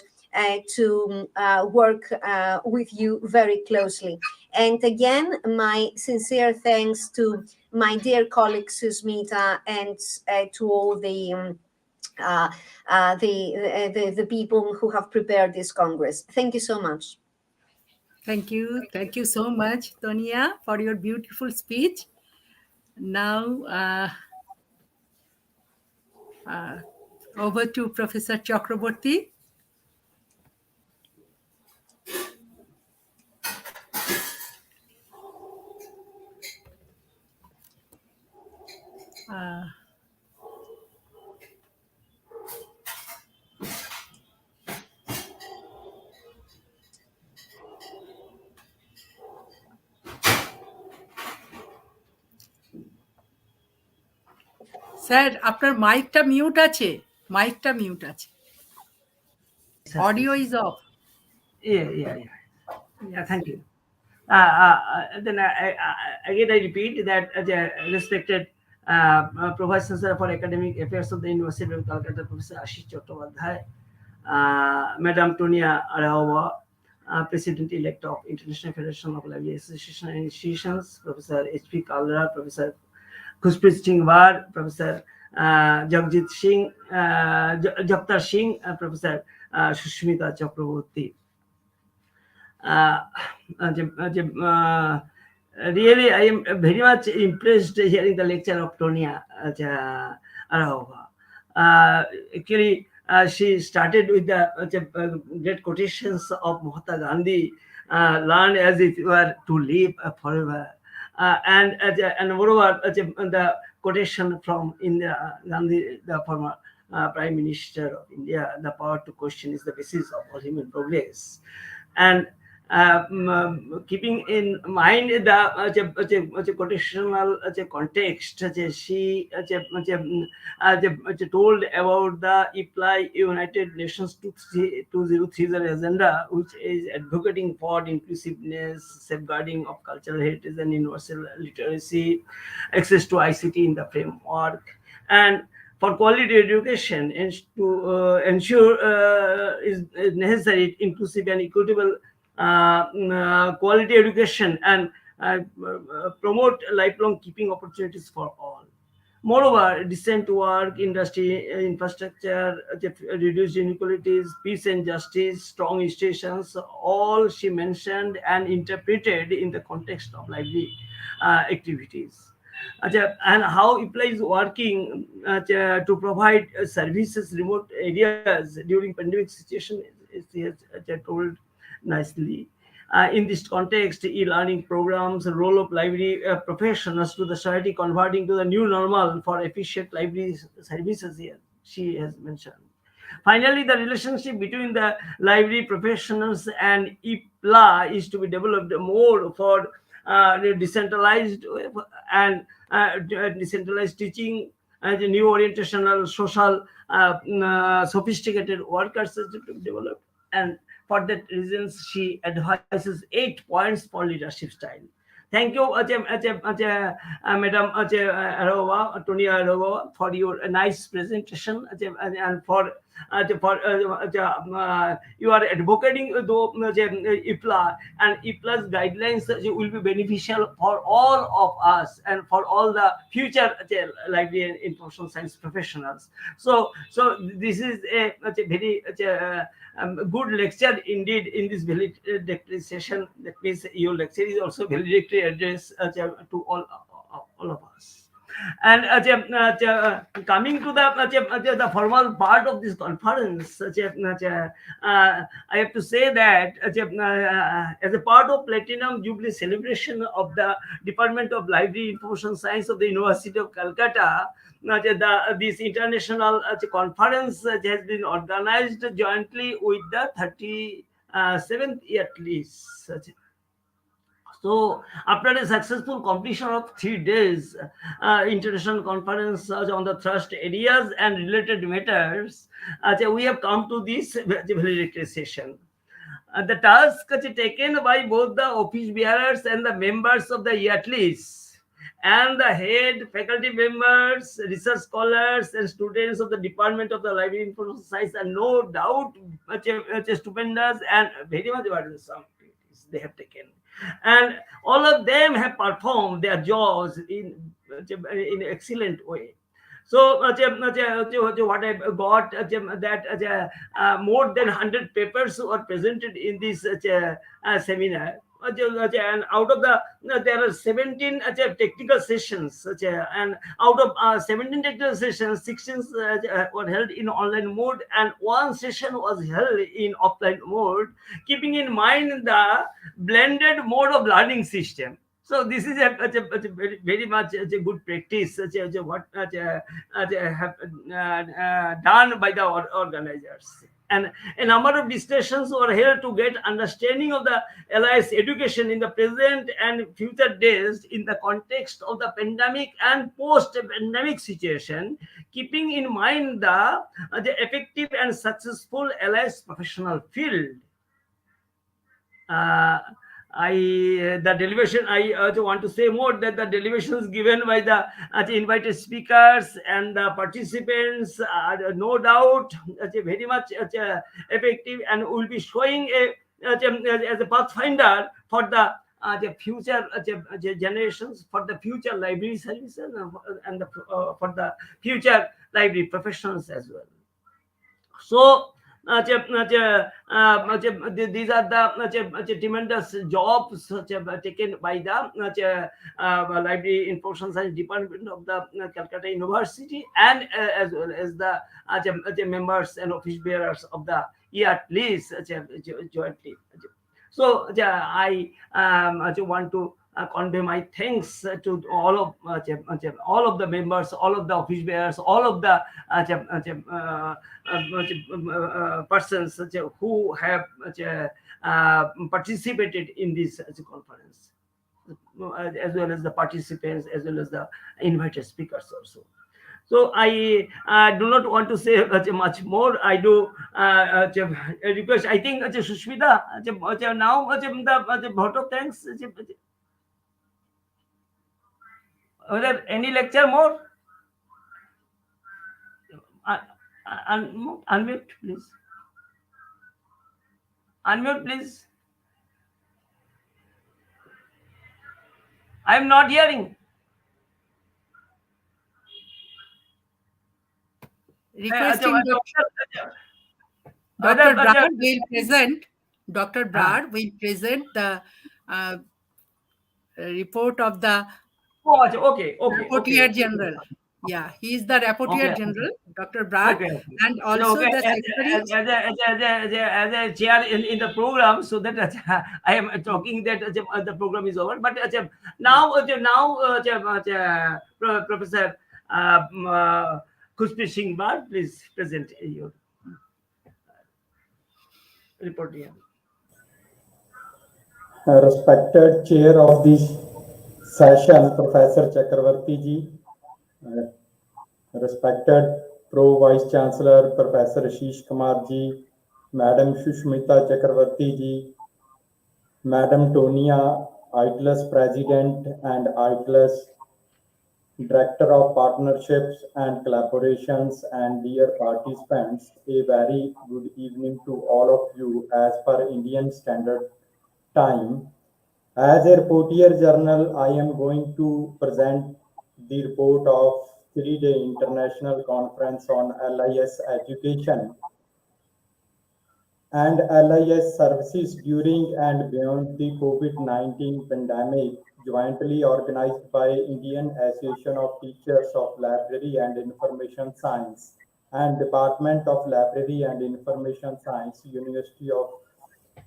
to work with you very closely. And again, my sincere thanks to my dear colleague Susmita, and to all the people who have prepared this Congress. Thank you so much. Thank you so much, Tonia, for your beautiful speech. Now, uh, over to Professor Chakraborty. Uh, sir আপনার মাইকটা mute আছে, মাইকটা mute আছে, audio is of. Yeah. Thank you. Then again, I repeat that the respected Provice Chancellor for Academic Affairs of the University of Calcutta, Professor Asis Chattopadhyay, Madam Tonia Arahova, President-elect of International Federation of Library Association and Institutions, Professor H.P. Kalra, Professor Khuspreet Singh, Professor Singh, Jagtar Singh, Professor Susmita Chakraborty. Really, I am very much impressed hearing the lecture of Tonia Arahova. Actually, she started with the great quotations of Mahatma Gandhi, learn as if you were to live forever. And moreover, the quotation from Indira Gandhi, the former Prime Minister of India, the power to question is the basis of all human progress. And keeping in mind the quotational context, she told about the IFLA United Nations 2030 agenda, which is advocating for inclusiveness, safeguarding of cultural heritage and universal literacy, access to ICT in the framework, and for quality education, and to ensure is necessary, inclusive and equitable quality education, and promote lifelong keeping opportunities for all. Moreover, decent work, industry, infrastructure, reduced inequalities, peace and justice, strong institutions, all she mentioned and interpreted in the context of lively activities. And how IPLA is working to provide services remote areas during pandemic situation, she has told nicely. In this context, e-learning programs, role of library professionals to the society converting to the new normal for efficient library services here, she has mentioned. Finally, the relationship between the library professionals and IPLA is to be developed more for decentralized and decentralized teaching, the new orientational social sophisticated workers to be developed. And for that reasons, she advises 8 points for leadership style. Thank you, Madam Arahova, Tonia Arahova, for your nice presentation, and for you are advocating IPLA, and IPLA's guidelines will be beneficial for all of us and for all the future library and information science professionals. So this is a very good lecture indeed in this valedictory session. That means your lecture is also valedictory address to all of us. And coming to the formal part of this conference, I have to say that as a part of Platinum Jubilee celebration of the Department of Library Information Science of the University of Calcutta, this international conference has been organized jointly with the 37th IATLIS. So, after a successful completion of 3 days international conference on the thrust areas and related matters, we have come to this valedictory session. The task taken by both the office bearers and the members of the IATLIS, and the head faculty members, research scholars, and students of the Department of the Library Information Science are no doubt stupendous and very much burdensome activities they have taken. And all of them have performed their jobs in excellent way. So what I got that more than 100 papers were presented in this seminar. And out of the there are 17 technical sessions, and out of 17 technical sessions, 16 were held in online mode, and one session was held in offline mode, keeping in mind the blended mode of learning system. So this is a very much a good practice, what have done by the organizers. And a number of discussions were held to get understanding of the LIS education in the present and future days in the context of the pandemic and post-pandemic situation, keeping in mind the effective and successful LIS professional field. The derivation, I also want to say more that the derivations given by the invited speakers and the participants are no doubt very much effective, and will be showing as a pathfinder for the future generations, for the future library services, and for the future library professionals as well. So these are the tremendous jobs taken by the library information science department of the Calcutta University, and as well as the members and office bearers of the IATLIS jointly. So I want to convey my thanks to all of the members, all of the office bearers, all of the persons who have participated in this conference, as well as the participants, as well as the invited speakers also. So I do not want to say much more. I do request, I think, Susmita, now the vote of thanks. Are there any lecture more? Unmute, please. Unmute, please. I am not hearing. Requesting Dr. Brad will present. Dr. Brad will present the report of the Rapporteur General. Yeah, he is the Rapporteur General, Dr. Brad, and also the Secretary. As a chair in the program, so that I am talking that the program is over. But now Professor Khuspreet Singh Bad, please present your report here. Respected chair of this session, Professor Chakraborty ji, respected Pro Vice Chancellor, Professor Ashish Kumar ji, Madam Susmita Chakraborty ji, Madam Tonia, IATLIS President and IATLIS Director of Partnerships and Collaborations, and dear participants, a very good evening to all of you as per Indian Standard Time. As a Rapporteur Journal, I am going to present the report of 3-day international conference on LIS education and LIS services during and beyond the COVID-19 pandemic, jointly organized by Indian Association of Teachers of Library and Information Science and Department of Library and Information Science, University of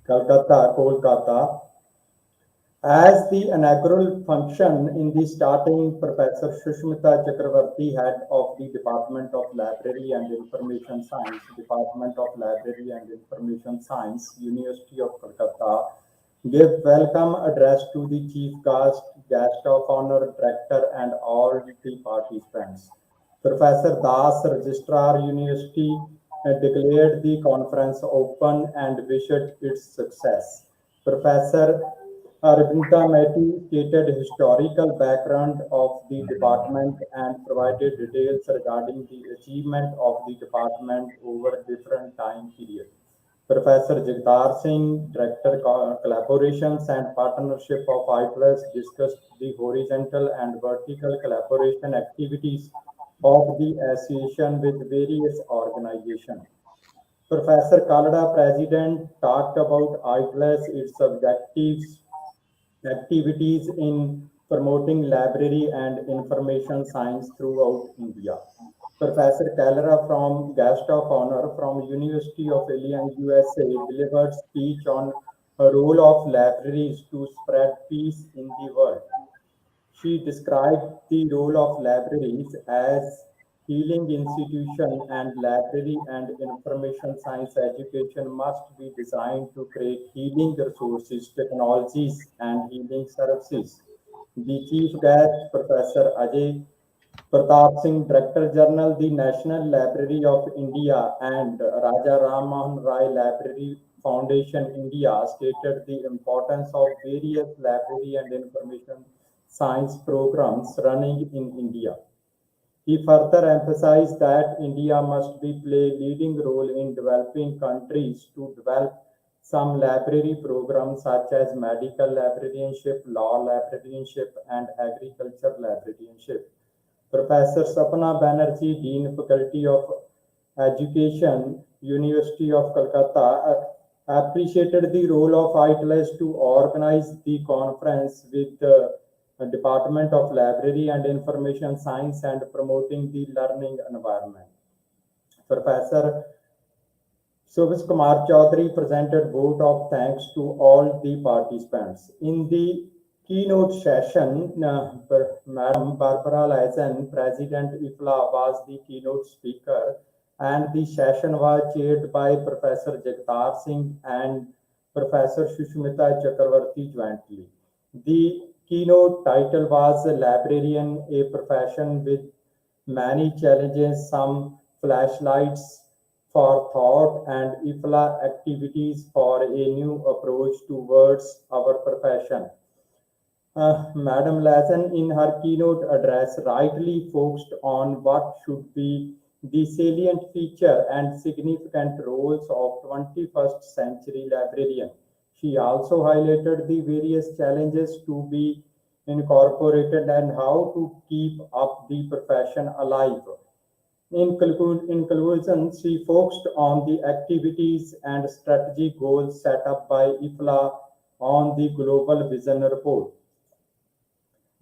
Calcutta, Kolkata. As the inaugural function in the starting, Professor Susmita Chakraborty, head of the Department of Library and Information Science, Department of Library and Information Science, University of Calcutta, gave welcome address to the chief guest of honor, director, and all the participants. Professor Das, Registrar University, declared the conference open and wished its success. Professor Arvinda Mehti stated historical background of the department and provided details regarding the achievement of the department over different time periods. Professor Jagtar Singh, Director Collaborations and Partnership of IFLA, discussed the horizontal and vertical collaboration activities of the association with various organizations. Professor Kalra, president, talked about IATLIS, its objectives, activities in promoting library and information science throughout India. Professor Kalra, from guest of honor from University of Illinois, USA, delivered speech on a role of libraries to spread peace in the world. She described the role of libraries as healing institution, and library and information science education must be designed to create healing resources, technologies, and healing services. The chief guest, Professor Ajay Pratap Singh, Director General, the National Library of India, and Raja Ram Mohan Rai Library Foundation India, stated the importance of various library and information science programs running in India. He further emphasized that India must be play leading role in developing countries to develop some library programs such as medical librarianship, law librarianship, and agriculture librarianship. Professor Sapna Banerjee, Dean Faculty of Education, University of Calcutta, appreciated the role of IATLIS to organize the conference with the Department of Library and Information Science and promoting the learning environment. Professor Kumar Chaudhary presented vote of thanks to all the participants. In the keynote session, Madam Barbara Lazen, President IFLA, was the keynote speaker, and the session was chaired by Professor Jagtar Singh and Professor Susmita Chakraborty jointly. The keynote title was Librarian, a Profession with Many Challenges, Some Flashlights for Thought, and IFLA Activities for a New Approach Towards Our Profession. Madam Lassen, in her keynote address, rightly focused on what should be the salient feature and significant roles of 21st century librarian. She also highlighted the various challenges to be incorporated and how to keep up the profession alive. In conclusion, she focused on the activities and strategic goals set up by IFLA on the Global Vision Report.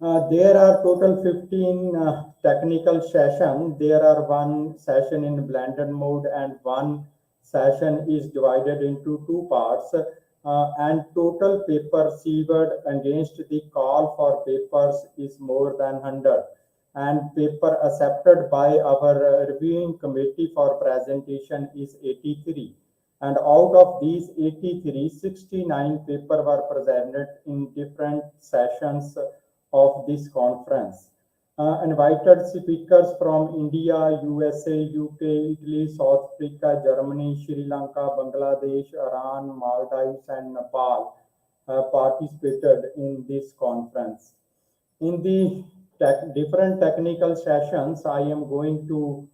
There are total 15 technical sessions. There are one session in blended mode and one session is divided into two parts. And total papers received against the call for papers is more than 100. And paper accepted by our reviewing committee for presentation is 83. And out of these 83, 69 papers were presented in different sessions of this conference. Invited speakers from India, USA, UK, Italy, South Africa, Germany, Sri Lanka, Bangladesh, Iran, Maldives, and Nepal participated in this conference. In the different technical sessions, I am going to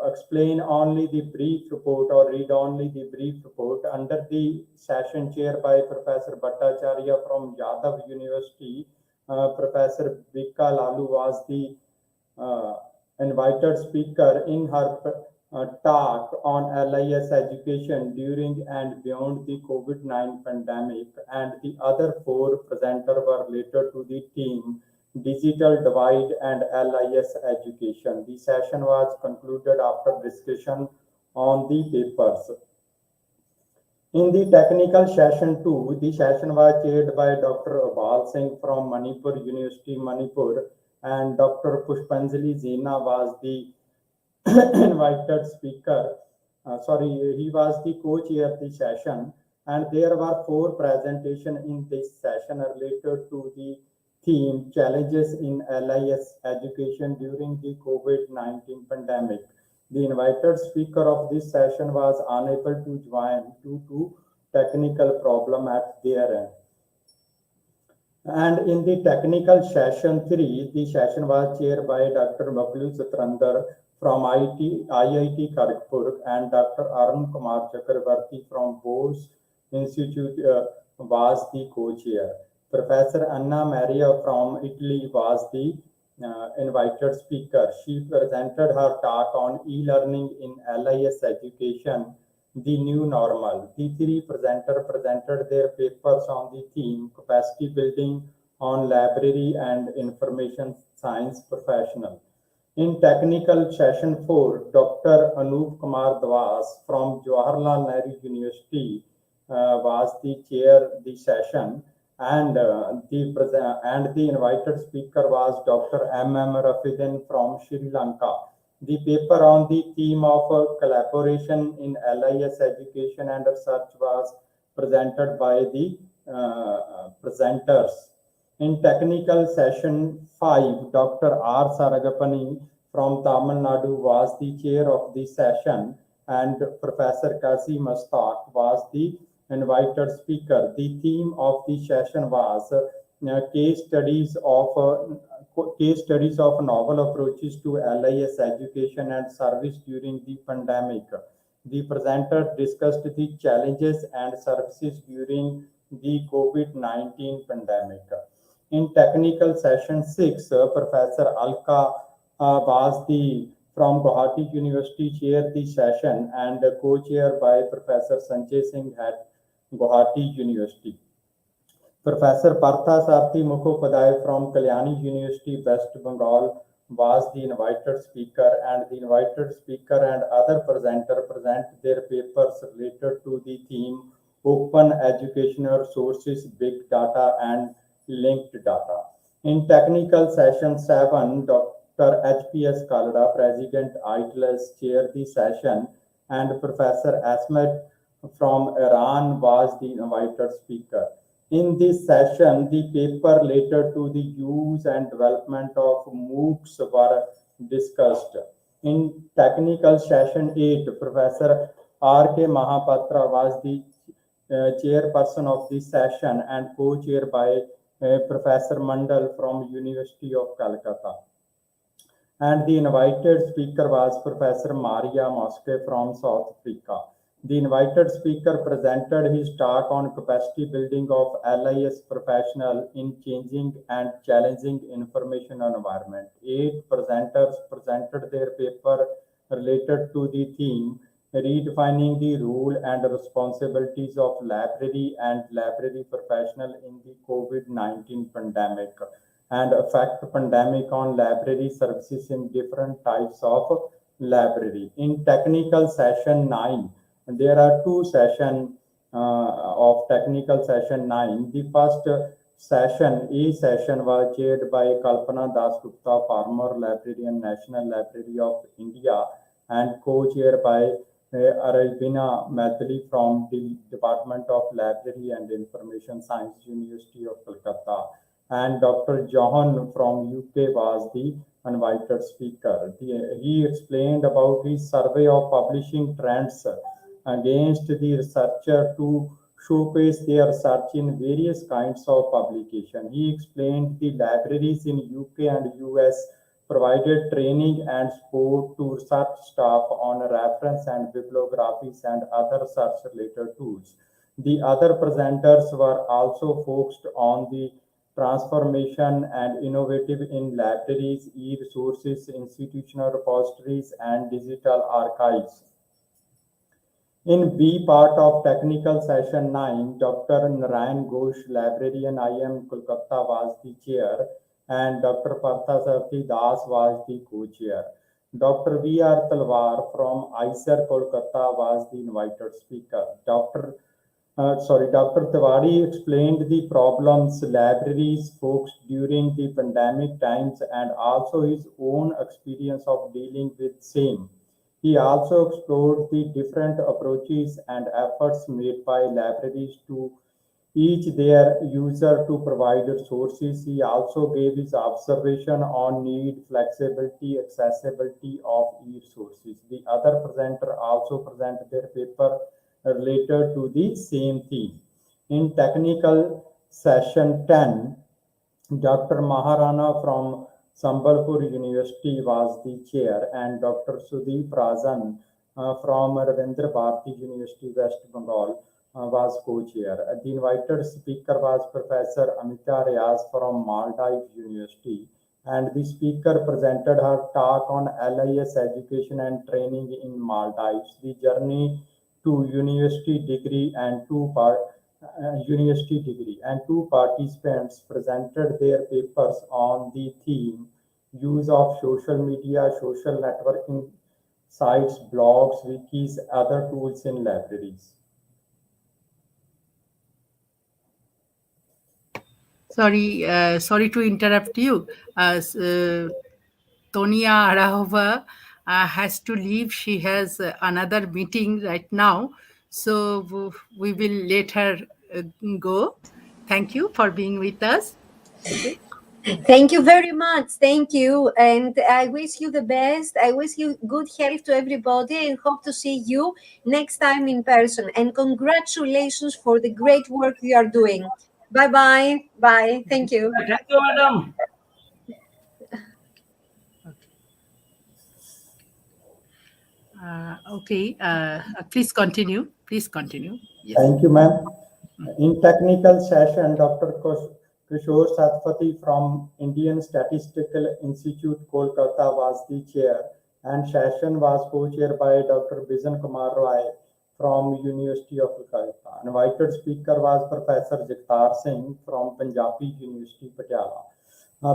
explain only the brief report or read only the brief report under the session chair by Professor Bhattacharya from Yadav University. Professor Vika Lalu was the invited speaker in her talk on LIS education during and beyond the COVID-19 pandemic, and the other four presenters were related to the theme Digital Divide and LIS Education. The session was concluded after discussion on the papers. In the technical session 2, the session was chaired by Dr. Abal Singh from Manipur University, Manipur, and Dr. Pushpanjali Zena was the invited speaker. He was the co-chair of the session, and there were four presentations in this session related to the theme Challenges in LIS Education during the COVID-19 pandemic. The invited speaker of this session was unable to join due to technical problem at their end. And in the technical session 3, the session was chaired by Dr. Bablu Satrandar from IIT Kharagpur and Dr. Arun Kumar Chakrabarti from Bose Institute was the co-chair. Professor Anna Maria from Italy was the invited speaker. She presented her talk on e-learning in LIS education, the new normal. The three presenters presented their papers on the theme capacity building on library and information science professional. In technical session 4, Dr. Anup Kumar Dwas from Jawaharlal Nehru University was the chair the session, and the invited speaker was Dr. M. Rafidin from Sri Lanka. The paper on the theme of collaboration in LIS education and research was presented by the presenters. In technical session 5, Dr. R. Saragapani from Tamil Nadu was the chair of the session, and Professor Kasi Mastaq was the invited speaker. The theme of the session was case studies of novel approaches to LIS education and service during the pandemic. The presenter discussed the challenges and services during the COVID-19 pandemic. In technical session 6, Professor Alka was the from Guwahati University chaired the session and co-chair by Professor Sanjay Singh at Guwahati University. Professor Partha Sarthi Mukhopadhyay from Kalyani University, West Bengal was the invited speaker, and the invited speaker and other presenter present their papers related to the theme Open Educational Sources, Big Data and Linked Data. In technical session 7, Dr. H.P.S. Kalra, President IATLIS, chaired the session, and Professor Ahmed from Iran was the invited speaker. In this session, the paper related to the use and development of MOOCs were discussed. In technical session 8, Professor R.K. Mahapatra was the chairperson of this session and co-chair by Professor Mondal from University of Calcutta. And the invited speaker was Professor Maria Mosque from South Africa. The invited speaker presented his talk on capacity building of LIS professional in changing and challenging information environment. 8 presenters presented their paper related to the theme redefining the role and responsibilities of library and library professional in the COVID-19 pandemic and effect pandemic on library services in different types of library. In technical session 9, there are 2 sessions of technical session 9. The first session, A session, was chaired by Kalpana Dasgupta, former librarian, National Library of India, and co-chair by Arabina Mathili from the Department of Library and Information Science, University of Calcutta, and Dr. Johan from UK was the invited speaker. He explained about his survey of publishing trends against the researcher to showcase their research in various kinds of publication. He explained the libraries in UK and US provided training and support to research staff on reference and bibliographies and other research-related tools. The other presenters were also focused on the transformation and innovative in libraries, e-resources, institutional repositories, and digital archives. In B part of technical session 9, Dr. Narayan Ghosh, librarian IIM Kolkata, was the chair, and Dr. Partha Sarthi Das was the co-chair. Dr. V.R. Talwar from ISER Kolkata was the invited speaker. Dr. Tiwari explained the problems libraries faced during the pandemic times and also his own experience of dealing with same. He also explored the different approaches and efforts made by libraries to each their user to provide resources. He also gave his observation on need, flexibility, accessibility of e-resources. The other presenter also presented their paper related to the same theme. In technical session 10, Dr. Maharana from Sambalpur University was the chair, and Dr. Sudeep Rajan from Ravindra Bharati University, West Bengal, was co-chair. The invited speaker was Professor Amita Riaz from Maldives University. And the speaker presented her talk on LIS education and training in Maldives, the journey to university degree, and two participants presented their papers on the theme use of social media, social networking sites, blogs, wikis, other tools in libraries. Sorry to interrupt you. Tonia Arahova has to leave. She has another meeting right now. So we will let her go. Thank you for being with us. Okay. Thank you very much. Thank you. And I wish you the best. I wish you good health to everybody and hope to see you next time in person. And congratulations for the great work you are doing. Bye bye. Bye. Thank you. Thank you, madam. Okay. Please continue. Please continue. Yes. Thank you, ma'am. In technical session, Dr. Kishore Satpathy from Indian Statistical Institute, Kolkata was the chair, and session was co-chaired by Dr. Bijan Kumar Roy from University of Calcutta. Invited speaker was Professor Jagtar Singh from Punjabi University, Patiala.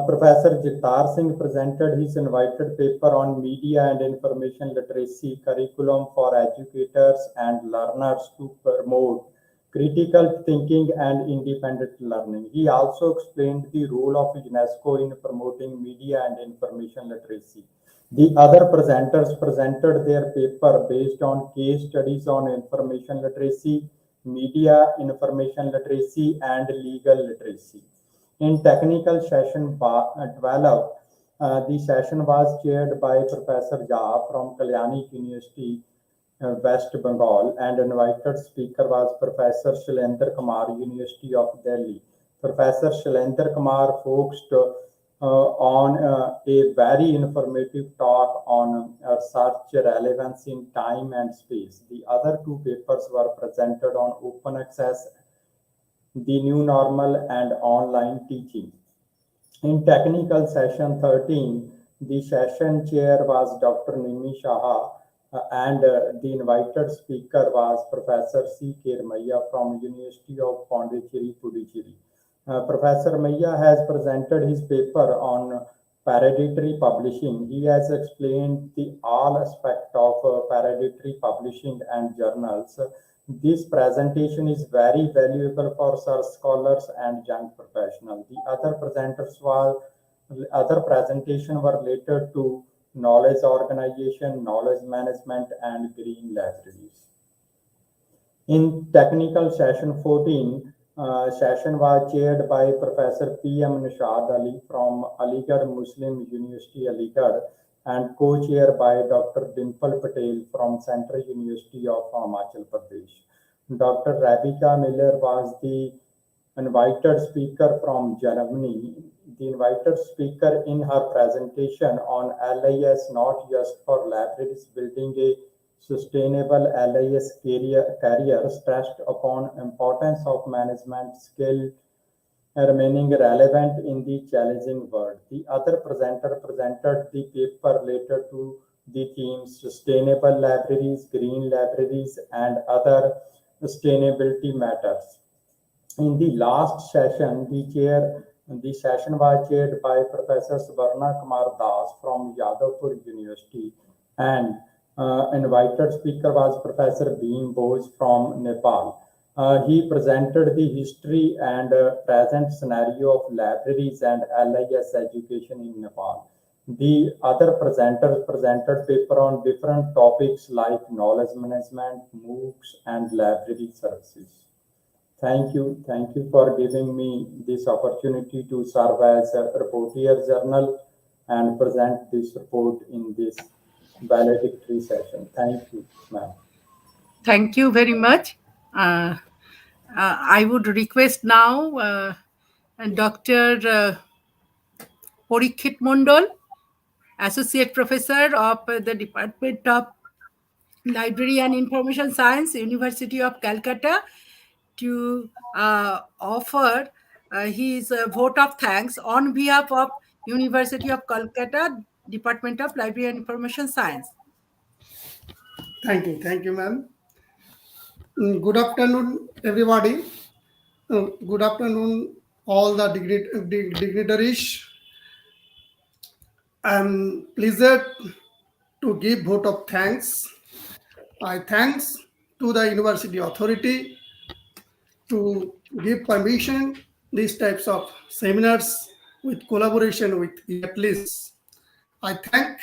Professor Jagtar Singh presented his invited paper on media and information literacy curriculum for educators and learners to promote critical thinking and independent learning. He also explained the role of UNESCO in promoting media and information literacy. The other presenters presented their paper based on case studies on information literacy, media information literacy, and legal literacy. In technical session 12, the session was chaired by Professor Jha from Kalyani University, West Bengal, and invited speaker was Professor Shailendra Kumar, University of Delhi. Professor Shailendra Kumar focused on a very informative talk on research relevance in time and space. The other two papers were presented on open access, the new normal, and online teaching. In technical session 13, the session chair was Dr. Nimi Shah, and the invited speaker was Professor C. K. Ramaiya from University of Pondicherry, Puducherry. Professor Maya has presented his paper on paradatory publishing. He has explained the all aspect of paradatory publishing and journals. This presentation is very valuable for search scholars and young professionals. The other presentation were related to knowledge organization, knowledge management, and green libraries. In technical session 14, session was chaired by Professor P.M. Nishad Ali from Aligarh Muslim University, Aligarh, and co-chaired by Dr. Dimple Patel from Central University of Himachal Pradesh. Dr. Rabika Miller was the invited speaker from Germany. The invited speaker in her presentation on LIS, not just for libraries, building a sustainable LIS career, stressed upon importance of management skill remaining relevant in the challenging world. The other presenter presented the paper related to the themes sustainable libraries, green libraries, and other sustainability matters. In the last session, the session was chaired by Professor Swarna Kumar Das from Yadavpur University, and invited speaker was Professor Beam Bose from Nepal. He presented the history and present scenario of libraries and LIS education in Nepal. The other presenters presented paper on different topics like knowledge management, MOOCs, and library services. Thank you for giving me this opportunity to serve as a Rapporteur journal and present this report in this valedictory session. Thank you, ma'am. Thank you very much. I would request now Dr. Parikshit Mondal, Associate Professor of the Department of Library and Information Science, University of Calcutta, to offer his vote of thanks on behalf of University of Calcutta, Department of Library and Information Science. Thank you, ma'am. Good afternoon, everybody. Good afternoon, all the dignitaries. I'm pleased to give vote of thanks. I thanks to the university authority to give permission these types of seminars with collaboration with IATLIS. I thank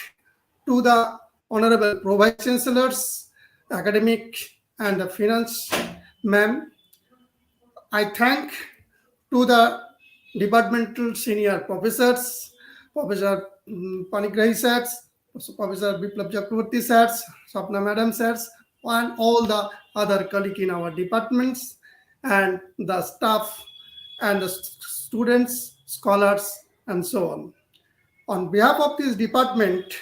to the honorable Pro-Vice Chancellors, academic and the finance ma'am. I thank to the departmental senior professors, Professor Panigrahi sirs, Professor Biplab Chakraborty sirs, Sapna Madam sirs, and all the other colleagues in our departments, and the staff and the students, scholars, and so on. On behalf of this department,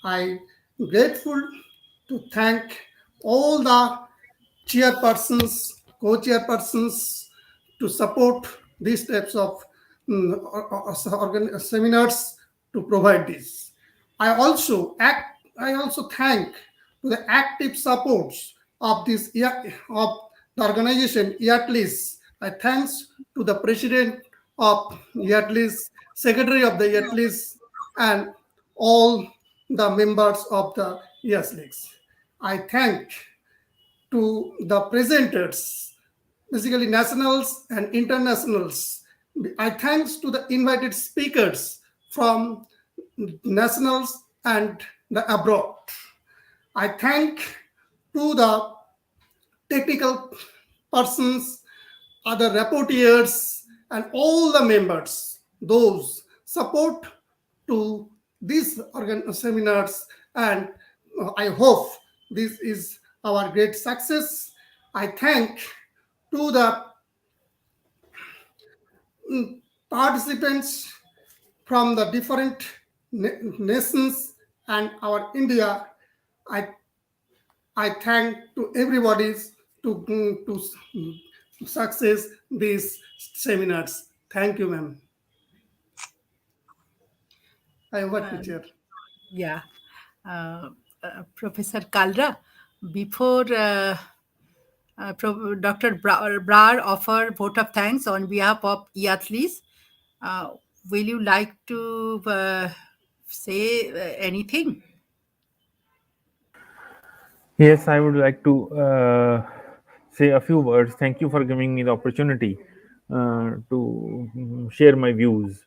I am grateful to thank all the chairpersons, co-chairpersons to support these types of seminars to provide this. I also thank to the active supports of this of the organization IATLIS. I thanks to the president of IATLIS, secretary of the IATLIS, and all the members of the IATLIS. I thank to the presenters, basically nationals and internationals. I thanks to the invited speakers from nationals and the abroad. I thank to the technical persons, other rapporteurs, and all the members, those support to these seminars, and I hope this is our great success. I thank to the participants from the different nations and our India. I thank to everybody to success these seminars. Thank you, ma'am. I over to chair. Yeah. Professor Kalra, before Dr. Brar offer vote of thanks on behalf of IATLIS, will you like to say anything? Yes, I would like to say a few words. Thank you for giving me the opportunity to share my views.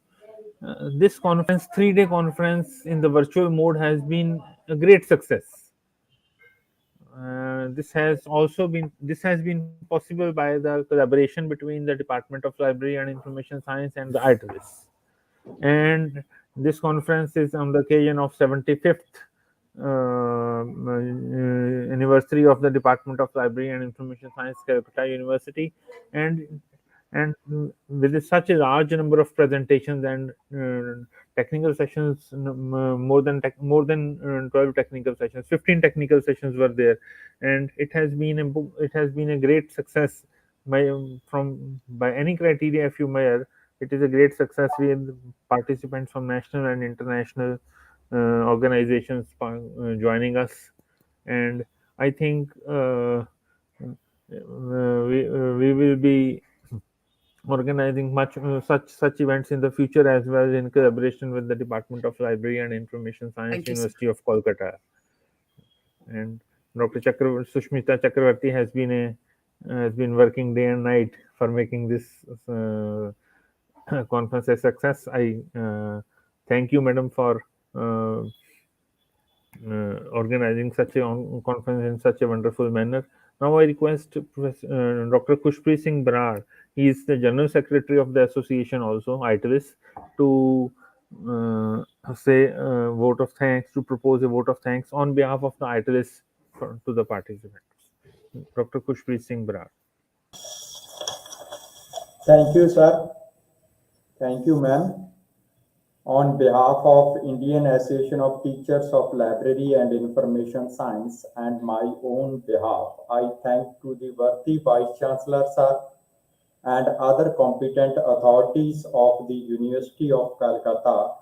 This conference, 3-day conference in the virtual mode, has been a great success. This has been possible by the collaboration between the Department of Library and Information Science and the IATLIS. And this conference is on the occasion of 75th anniversary of the Department of Library and Information Science, Calcutta University, and with such a large number of presentations and technical sessions, more than 12 technical sessions, 15 technical sessions were there, and it has been a great success by any criteria if you measure. It is a great success with participants from national and international organizations joining us, and I think we will be organizing such events in the future as well, in collaboration with the Department of Library and Information Science, University of Calcutta. And Dr. Susmita Chakraborty has been working day and night for making this conference a success. I thank you, madam, for organizing such a conference in such a wonderful manner. Now I request Dr. Khuspreet Singh Brar. He is the General Secretary of the association, also IATLIS, to say a vote of thanks, to propose a vote of thanks on behalf of the IATLIS to the participants. Dr. Khuspreet Singh Brar. Thank you, sir. Thank you, ma'am. On behalf of Indian Association of Teachers of Library and Information Science and my own behalf, I thank to the worthy Vice Chancellor, sir, and other competent authorities of the University of Calcutta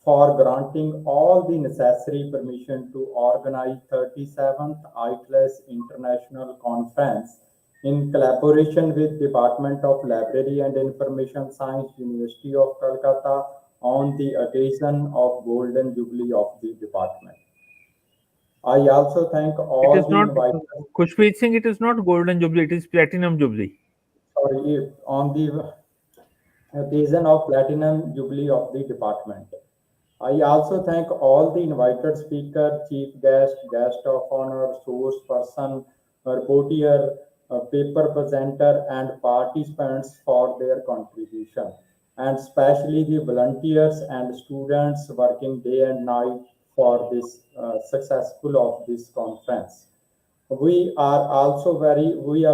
for granting all the necessary permission to organize 37th IATLIS International Conference in collaboration with Department of Library and Information Science, University of Calcutta, on the occasion of Golden Jubilee of the department. I also thank It all is the not, inviters. Khuspreet Singh, it is not Golden Jubilee, it is Platinum Jubilee. Sorry, on the occasion of Platinum Jubilee of the department. I also thank all the invited speaker, chief guest, guest of honor, source person, rapporteur, paper presenter, and participants for their contribution, and especially the volunteers and students working day and night for this successful of this conference. We are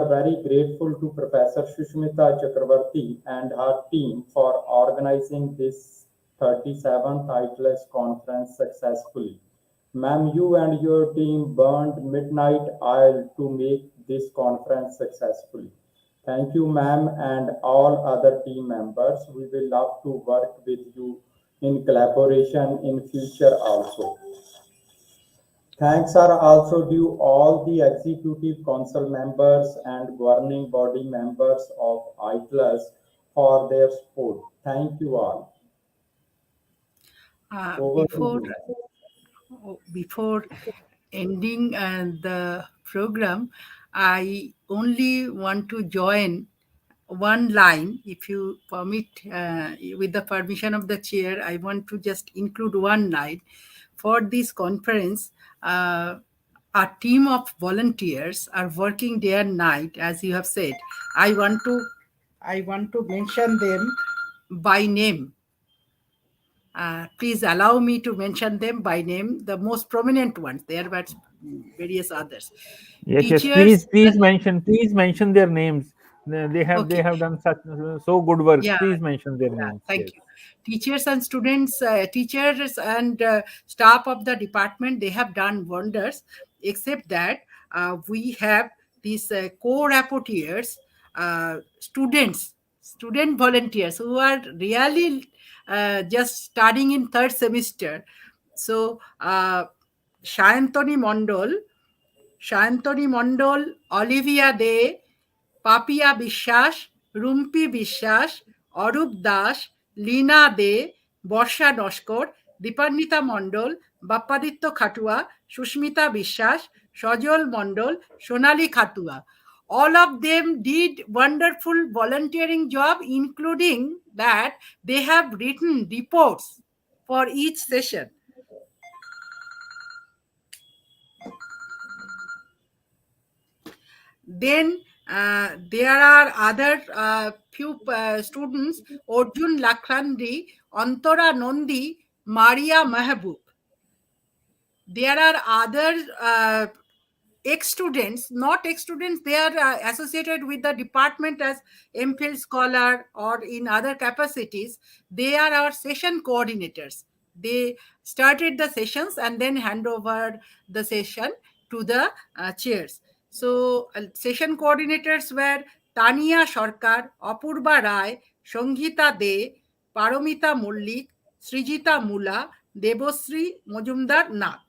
very grateful to Professor Susmita Chakraborty and her team for organizing this 37th IATLIS conference successfully. Ma'am, you and your team burned midnight oil to make this conference successfully. Thank you, ma'am, and all other team members. We will love to work with you in collaboration in future also. Thanks are also due all the executive council members and governing body members of IATLIS for their support. Thank you all. Over to Before you. before ending the program, I only want to join one line, if you permit, with the permission of the chair. I want to just include one line. For this conference, a team of volunteers are working day and night, as you have said. I want to mention them by name. Please allow me to mention them by name, the most prominent ones. There were various others. Yes, yes. Teachers. Please mention their names. They Okay. have done such so good work. Yeah, Please mention their yeah, names. thank Yes. you. Teachers and students, teachers and staff of the department, they have done wonders. Except that we have these co-rapporteurs, student volunteers who are really just studying in third semester. So Shayantoni Mondal, Olivia De, Papiya Biswas, Rumpi বিশ্বাস, অরূপ দাস, লীনা দে, বর্ষা নস্কর, দীপান্বিতা মণ্ডল, বাপ্পাদিত্য খাটুয়া, সুস্মিতা বিশ্বাস, সজল মণ্ডল, সোনালী Khatua. All of them did wonderful volunteering job, including that they have written reports for each session. Then there are other few students: Arjun Lakhandi, Antara Nondi, Maria Mahbub. There are other ex-students, not ex-students, they are associated with the department as MPhil scholar or in other capacities. They are our session coordinators. They started the sessions and then hand over the session to the chairs. So session coordinators were Tania Sarkar, Apurba Rai, Sangeeta De, Paramita Mullik, Srijita Mula, Debosri Mojumdar Nath.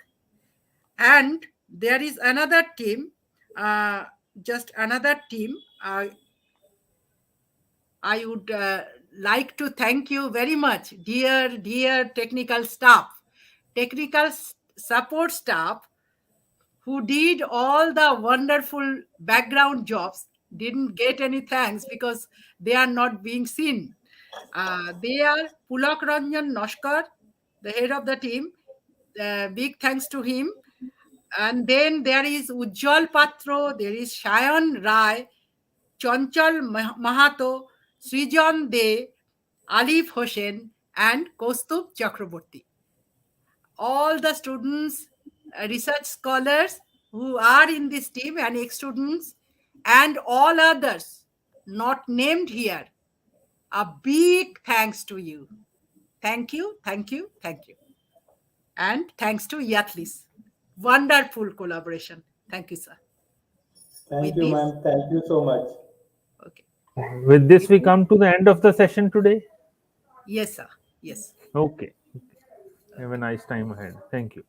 And there is another team, just another team. I would like to thank you very much, dear technical staff, technical support staff, who did all the wonderful background jobs. Didn't get any thanks because they are not being seen. They are Pulak Ranjan Noshkar, the head of the team. Big thanks to him. And then there is Ujjwal Patro, there is Shayan Rai, Chanchal Mahato, Srijan De, Alif Hossein, and Kostub Chakraborty. All the students, research scholars who are in this team, and ex-students, and all others not named here, a big thanks to you. Thank you, thank you, thank you. And thanks to IATLIS. Wonderful collaboration. Thank you, sir. Thank you, ma'am. Thank you so much. Okay. With this, we come to the end of the session today. Yes, sir. Yes. Okay. Have a nice time ahead. Thank you.